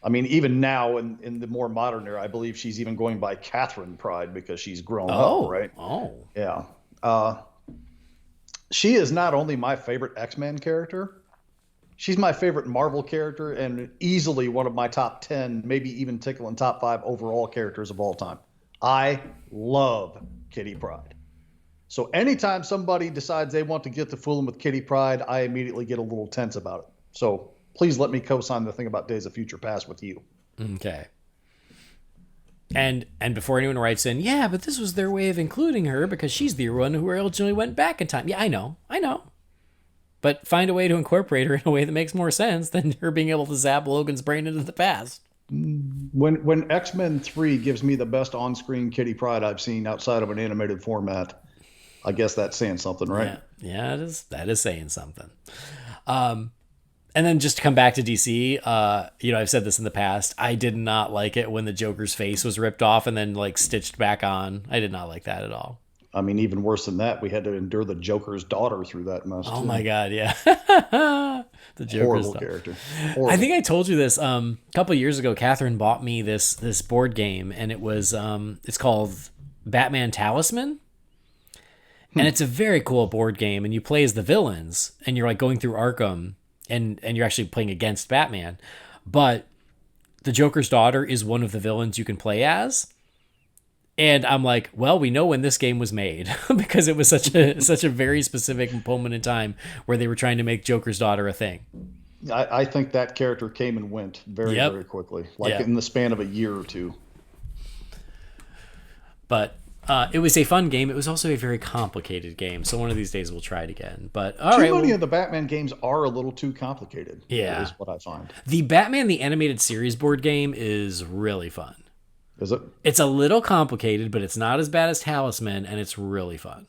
I mean, even now in the more modern era, I believe she's even going by Catherine Pryde because she's grown up, right? Oh. Yeah. She is not only my favorite X-Men character, she's my favorite Marvel character and easily one of my top 10, maybe even tickling top 5 overall characters of all time. I love Kitty Pryde. So anytime somebody decides they want to get to fooling with Kitty Pryde, I immediately get a little tense about it. So please let me co-sign the thing about Days of Future Past with you. Okay. And before anyone writes in, yeah, but this was their way of including her because she's the one who originally went back in time. Yeah, I know. But find a way to incorporate her in a way that makes more sense than her being able to zap Logan's brain into the past. When X-Men 3 gives me the best on-screen Kitty Pryde I've seen outside of an animated format, I guess that's saying something, right? Yeah, it is. That is saying something. And then just to come back to DC, I've said this in the past. I did not like it when the Joker's face was ripped off and then like stitched back on. I did not like that at all. I mean, even worse than that, we had to endure the Joker's daughter through that mess. Oh too. My God, yeah. The Joker's horrible daughter. Character. Horrible. I think I told you this a couple of years ago. Catherine bought me this board game, and it was it's called Batman Talisman. And it's a very cool board game, and you play as the villains, and you're like going through Arkham. And you're actually playing against Batman. But the Joker's daughter is one of the villains you can play as. And I'm like, well, we know when this game was made because it was such a very specific moment in time where they were trying to make Joker's daughter a thing. I think that character came and went very quickly, in the span of a year or two. But it was a fun game. It was also a very complicated game. So one of these days we'll try it again. But too many of the Batman games are a little too complicated. Yeah, is what I find. The Batman the Animated Series board game is really fun. Is it? It's a little complicated, but it's not as bad as Talisman, and it's really fun.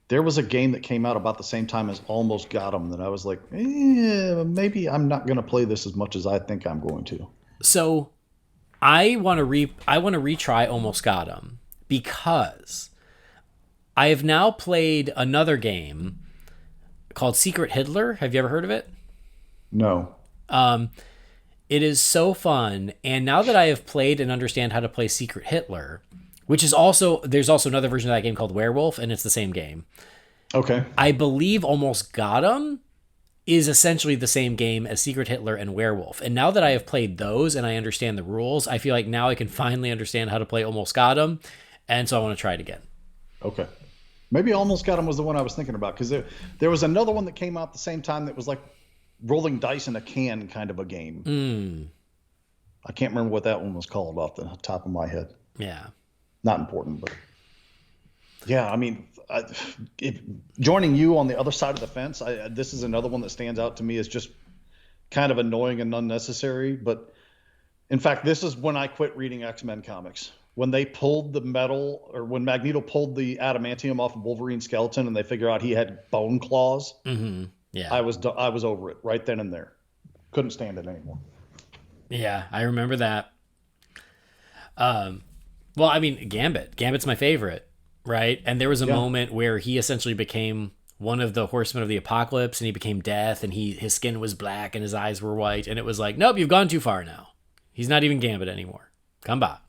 There was a game that came out about the same time as Almost Got 'Em that I was like, maybe I'm not going to play this as much as I think I'm going to. So I want to retry Almost Got 'Em because I have now played another game called Secret Hitler. Have you ever heard of it? No. It is so fun, and now that I have played and understand how to play Secret Hitler, which is also there's also another version of that game called Werewolf, and it's the same game. Okay. I believe Almost Got 'Em is essentially the same game as Secret Hitler and Werewolf. And now that I have played those and I understand the rules, I feel like now I can finally understand how to play Almost Got 'Em, and so I want to try it again. Okay. Maybe Almost Got 'Em was the one I was thinking about, because there was another one that came out at the same time that was like rolling dice in a can kind of a game. I can't remember what that one was called off the top of my head. Yeah. Not important, but yeah, I mean, joining you on the other side of the fence, this is another one that stands out to me as just kind of annoying and unnecessary. But in fact, this is when I quit reading X-Men comics. When they pulled the metal, or when Magneto pulled the adamantium off of Wolverine's skeleton and they figure out he had bone claws. Mm-hmm. Yeah. I was over it right then and there. Couldn't stand it anymore. Yeah, I remember that. Well, I mean, Gambit's my favorite, right? And there was a moment where he essentially became one of the horsemen of the apocalypse, and he became death, and his skin was black and his eyes were white, and it was like, nope, you've gone too far now. He's not even Gambit anymore. Come back.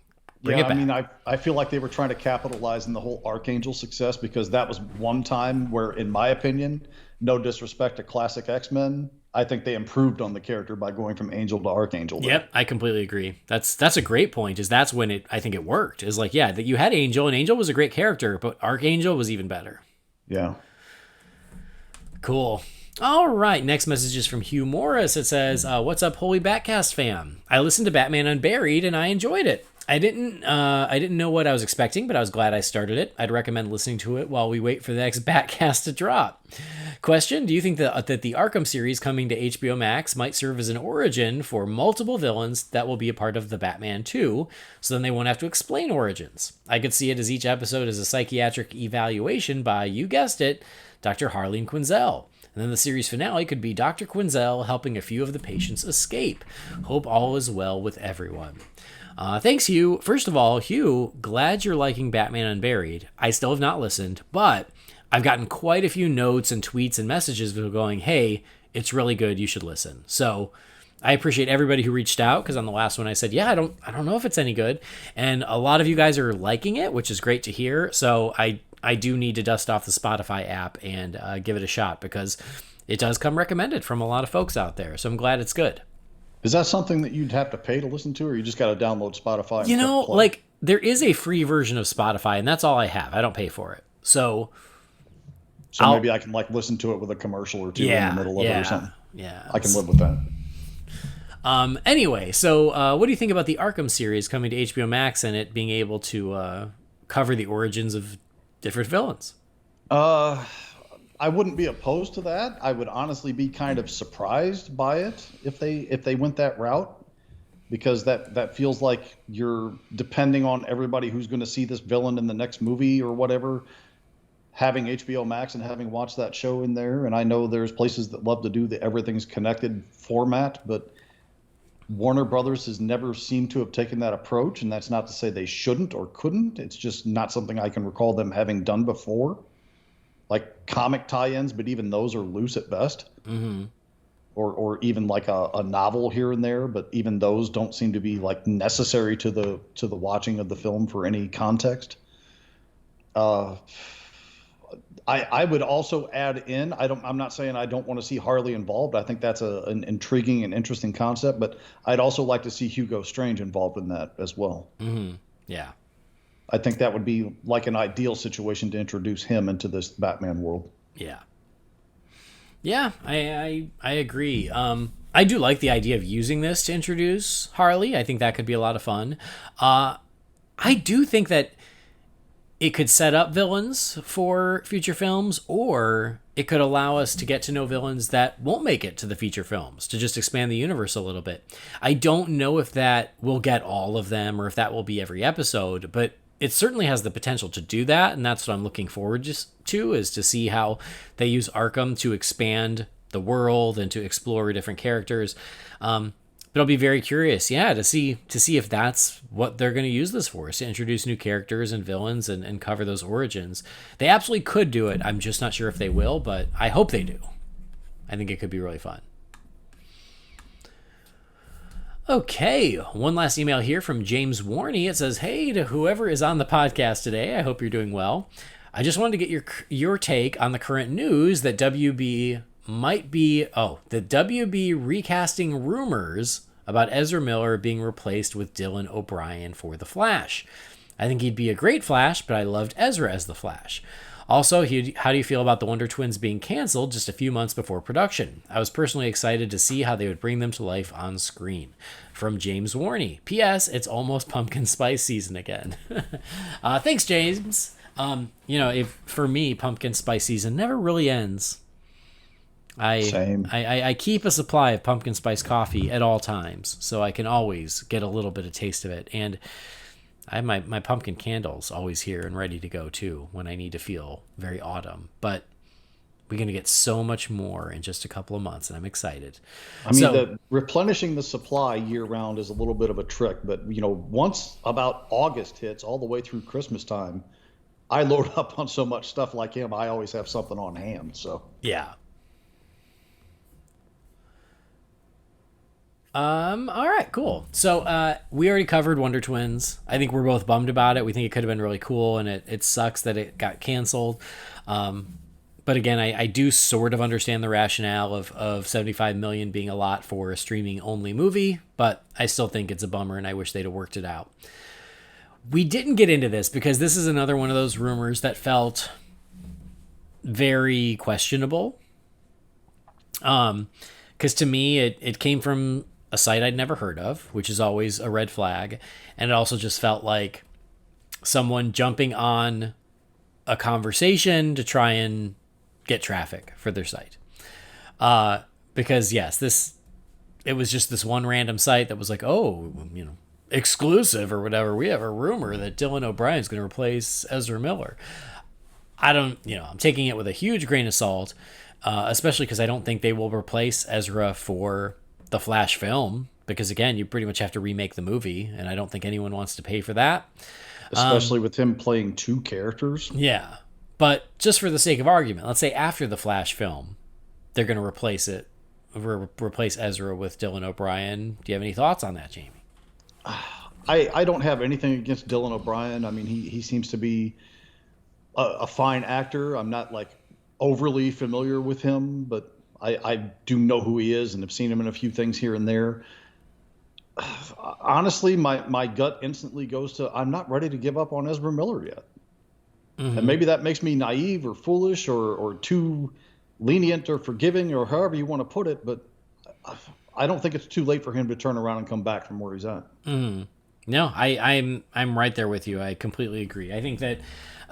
Bring it back. I mean, I feel like they were trying to capitalize on the whole Archangel success, because that was one time where, in my opinion, no disrespect to classic X-Men, I think they improved on the character by going from Angel to Archangel. Yep, I completely agree. That's a great point. That's when I think it worked. Is like, yeah, that you had Angel, and Angel was a great character, but Archangel was even better. Yeah. Cool. All right, next message is from Hugh Morris. It says, what's up, Holy BatCast fam? I listened to Batman Unburied, and I enjoyed it. I didn't know what I was expecting, but I was glad I started it. I'd recommend listening to it while we wait for the next BatCast to drop. Question, do you think that the Arkham series coming to HBO Max might serve as an origin for multiple villains that will be a part of the Batman 2, so then they won't have to explain origins? I could see it as each episode is a psychiatric evaluation by, you guessed it, Dr. Harleen Quinzel. And then the series finale could be Dr. Quinzel helping a few of the patients escape. Hope all is well with everyone. Thanks, Hugh. First of all, Hugh, glad you're liking Batman Unburied. I still have not listened, but I've gotten quite a few notes and tweets and messages going, hey, it's really good, you should listen. So I appreciate everybody who reached out, because on the last one I said, yeah, I don't know if it's any good. And a lot of you guys are liking it, which is great to hear. So I do need to dust off the Spotify app and give it a shot, because it does come recommended from a lot of folks out there. So I'm glad it's good. Is that something that you'd have to pay to listen to, or you just got to download Spotify? You know, like, there is a free version of Spotify, and that's all I have. I don't pay for it. So maybe I can listen to it with a commercial or two in the middle of it or something. Yeah. I can live with that. Anyway, so what do you think about the Arkham series coming to HBO Max and it being able to cover the origins of different villains? I wouldn't be opposed to that. I would honestly be kind of surprised by it if they went that route, because that feels like you're depending on everybody who's going to see this villain in the next movie or whatever having HBO Max and having watched that show in there. And I know there's places that love to do the everything's connected format, but Warner Brothers has never seemed to have taken that approach, and that's not to say they shouldn't or couldn't. It's just not something I can recall them having done before. Like comic tie-ins, but even those are loose at best. Mm-hmm. Or even like a novel here and there, but even those don't seem to be like necessary to the watching of the film for any context. I would also add in, I'm not saying I don't want to see Harley involved. I think that's an intriguing and interesting concept, but I'd also like to see Hugo Strange involved in that as well. Mm-hmm. Yeah. I think that would be like an ideal situation to introduce him into this Batman world. Yeah. Yeah, I agree. I do like the idea of using this to introduce Harley. I think that could be a lot of fun. I do think that it could set up villains for future films, or it could allow us to get to know villains that won't make it to the feature films, to just expand the universe a little bit. I don't know if that will get all of them or if that will be every episode, but it certainly has the potential to do that, and that's what I'm looking forward to, is to see how they use Arkham to expand the world and to explore different characters. But I'll be very curious, to see if that's what they're going to use this for, is to introduce new characters and villains and cover those origins. They absolutely could do it. I'm just not sure if they will, but I hope they do. I think it could be really fun. Okay, one last email here from James Warney. It says, hey, to whoever is on the podcast today, I hope you're doing well. I just wanted to get your take on the current news that WB recasting rumors about Ezra Miller being replaced with Dylan O'Brien for The Flash. I think he'd be a great Flash, but I loved Ezra as The Flash. Also, how do you feel about the Wonder Twins being canceled just a few months before production? I was personally excited to see how they would bring them to life on screen. From James Warney. P.S. It's almost pumpkin spice season again. Thanks, James. If for me, pumpkin spice season never really ends. Same. I keep a supply of pumpkin spice coffee at all times, so I can always get a little bit of taste of it. And I have my pumpkin candles always here and ready to go too when I need to feel very autumn. But We're going to get so much more in just a couple of months, and I'm excited. I mean, replenishing the supply year round is a little bit of a trick, but once about August hits all the way through Christmas time, I load up on so much stuff like him. I always have something on hand. So yeah. All right, cool. So we already covered Wonder Twins. I think we're both bummed about it. We think it could have been really cool, and it sucks that it got canceled. But again, I do sort of understand the rationale of $75 million being a lot for a streaming only movie, but I still think it's a bummer, and I wish they'd have worked it out. We didn't get into this because this is another one of those rumors that felt very questionable. Because to me, it came from a site I'd never heard of, which is always a red flag. And it also just felt like someone jumping on a conversation to try and get traffic for their site. Because yes, it was just this one random site that was like, oh, exclusive or whatever. We have a rumor that Dylan O'Brien's going to replace Ezra Miller. I'm taking it with a huge grain of salt, especially because I don't think they will replace Ezra for the Flash film, because again, you pretty much have to remake the movie, and I don't think anyone wants to pay for that. Especially with him playing two characters. Yeah. But just for the sake of argument, let's say after the Flash film, they're going to replace Ezra with Dylan O'Brien. Do you have any thoughts on that, Jamie? I don't have anything against Dylan O'Brien. I mean, he seems to be a fine actor. I'm not like overly familiar with him, but I do know who he is and have seen him in a few things here and there. Honestly, my gut instantly goes to, I'm not ready to give up on Ezra Miller yet. Mm-hmm. And maybe that makes me naive or foolish or too lenient or forgiving or however you want to put it, but I don't think it's too late for him to turn around and come back from where he's at. Mm-hmm. No, I'm right there with you. I completely agree. I think that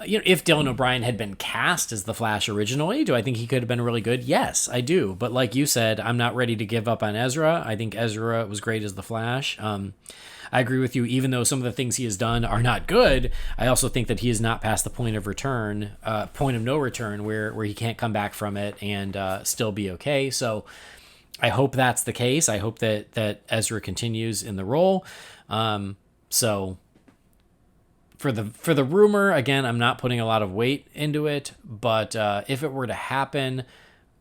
if Dylan O'Brien had been cast as the Flash originally, do I think he could have been really good? Yes, I do. But like you said, I'm not ready to give up on Ezra. I think Ezra was great as the Flash. I agree with you. Even though some of the things he has done are not good, I also think that he is not past the point of no return, where he can't come back from it and still be okay. So I hope that's the case. I hope that Ezra continues in the role. So for the rumor, again, I'm not putting a lot of weight into it, but if it were to happen,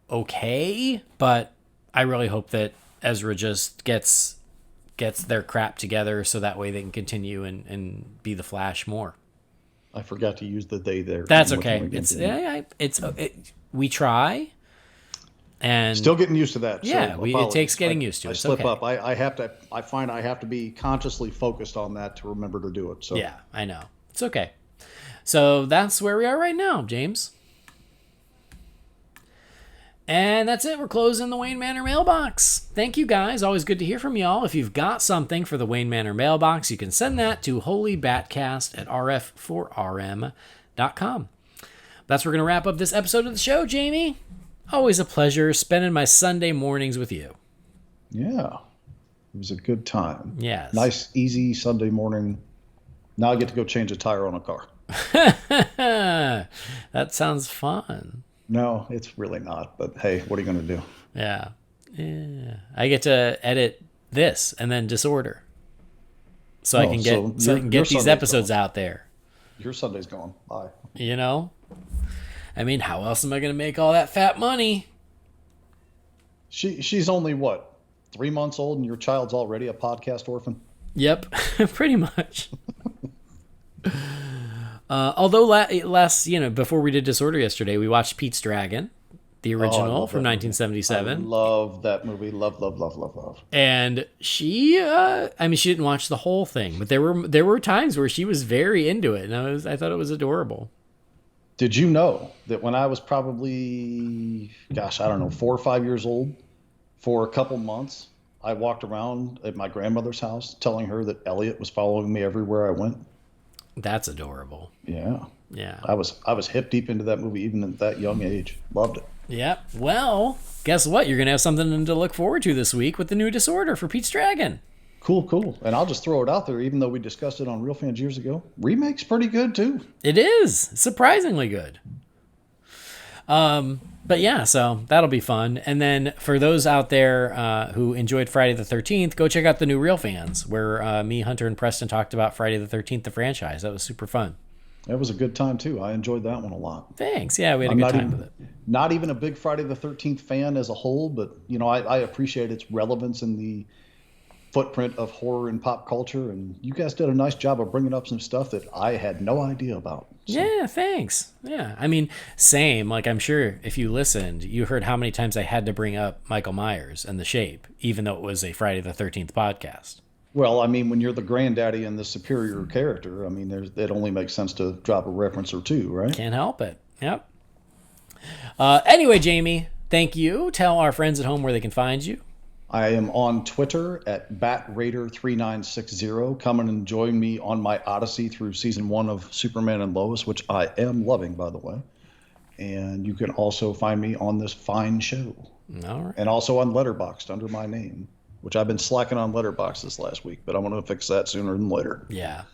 okay. But I really hope that Ezra just gets their crap together so that way they can continue and be the Flash more. I forgot to use the they there. That's okay. We try. And still getting used to that. Yeah, so it takes getting used to it. I slip up. I find I have to be consciously focused on that to remember to do it. So yeah, I know. It's okay. So that's where we are right now, James. And that's it. We're closing the Wayne Manor mailbox. Thank you, guys. Always good to hear from y'all. If you've got something for the Wayne Manor mailbox, you can send that to holybatcast@rf4rm.com. That's where we're going to wrap up this episode of the show, Jamie. Always a pleasure spending my Sunday mornings with you. Yeah. It was a good time. Yes. Nice, easy Sunday morning. Now I get to go change a tire on a car. That sounds fun. No, it's really not. But hey, what are you going to do? Yeah. I get to edit this and then disorder. So I can get these episodes out there. Your Sunday's gone. Bye. I mean, how else am I going to make all that fat money? She's only, 3 months old, and your child's already a podcast orphan? Yep, pretty much. Although last, before we did Disorder yesterday, we watched Pete's Dragon, the original from 1977. I love that movie. Love, love, love, love, love. And she didn't watch the whole thing, but there were times where she was very into it, and I thought it was adorable. Did you know that when I was probably, 4 or 5 years old, for a couple months, I walked around at my grandmother's house telling her that Elliot was following me everywhere I went? That's adorable. Yeah. Yeah. I was hip deep into that movie even at that young age. Loved it. Yep. Well, guess what? You're going to have something to look forward to this week with the new Disorder for Pete's Dragon. Cool. And I'll just throw it out there, even though we discussed it on Real Fans years ago. Remake's pretty good, too. It is. Surprisingly good. But yeah, so that'll be fun. And then for those out there who enjoyed Friday the 13th, go check out the New Real Fans, where me, Hunter, and Preston talked about Friday the 13th, the franchise. That was super fun. That was a good time, too. I enjoyed that one a lot. Thanks. Yeah, we had a good time with it. Not even a big Friday the 13th fan as a whole, but, I appreciate its relevance in the footprint of horror and pop culture, and you guys did a nice job of bringing up some stuff that I had no idea about. So. Yeah, thanks. Yeah, I mean, same. Like, I'm sure if you listened, you heard how many times I had to bring up Michael Myers and The Shape, even though it was a Friday the 13th podcast. Well, I mean, when you're the granddaddy and the superior character, I mean, it only makes sense to drop a reference or two, right? Can't help it. Yep. Anyway, Jamie, thank you. Tell our friends at home where they can find you. I am on Twitter at BatRaider3960. Come and join me on my odyssey through season 1 of Superman and Lois, which I am loving, by the way. And you can also find me on this fine show. All right. And also on Letterboxd under my name, which I've been slacking on Letterboxd this last week, but I'm going to fix that sooner than later. Yeah,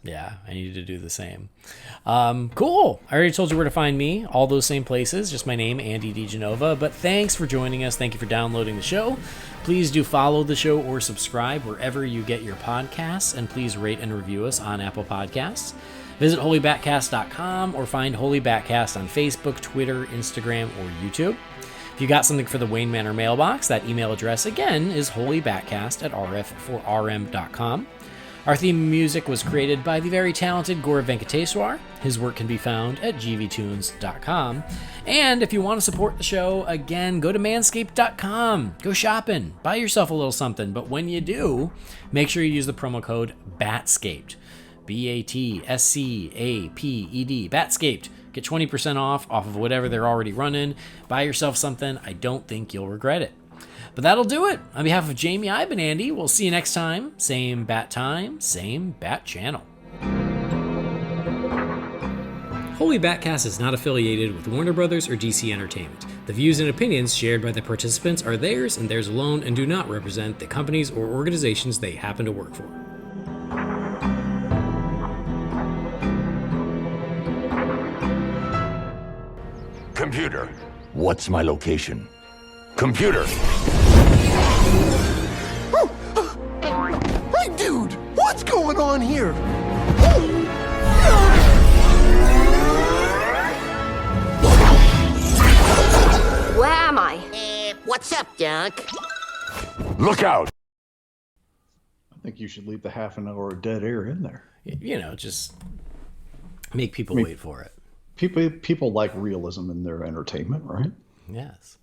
I need to do the same. Cool. I already told you where to find me. All those same places, just my name, Andy DiGenova. But thanks for joining us. Thank you for downloading the show. Please do follow the show or subscribe wherever you get your podcasts, and please rate and review us on Apple Podcasts. Visit holybatcast.com or find Holy BatCast on Facebook, Twitter, Instagram, or YouTube. If you got something for the Wayne Manor mailbox, that email address again is holybatcast@rf4rm.com. Our theme music was created by the very talented Gaurav Venkateswar. His work can be found at gvtunes.com. And if you want to support the show, again, go to manscaped.com. Go shopping. Buy yourself a little something. But when you do, make sure you use the promo code BATSCAPED. BATSCAPED. BATSCAPED. Get 20% off of whatever they're already running. Buy yourself something. I don't think you'll regret it. But that'll do it. On behalf of Jamie, I've been Andy. We'll see you next time. Same bat time, same bat channel. Holy BatCast is not affiliated with Warner Brothers or DC Entertainment. The views and opinions shared by the participants are theirs and theirs alone and do not represent the companies or organizations they happen to work for. Computer, what's my location? Computer! Hey, dude! What's going on here? Where am I? What's up, Doc? Look out! I think you should leave the half an hour of dead air in there. Just make people wait for it. People like realism in their entertainment, right? Yes.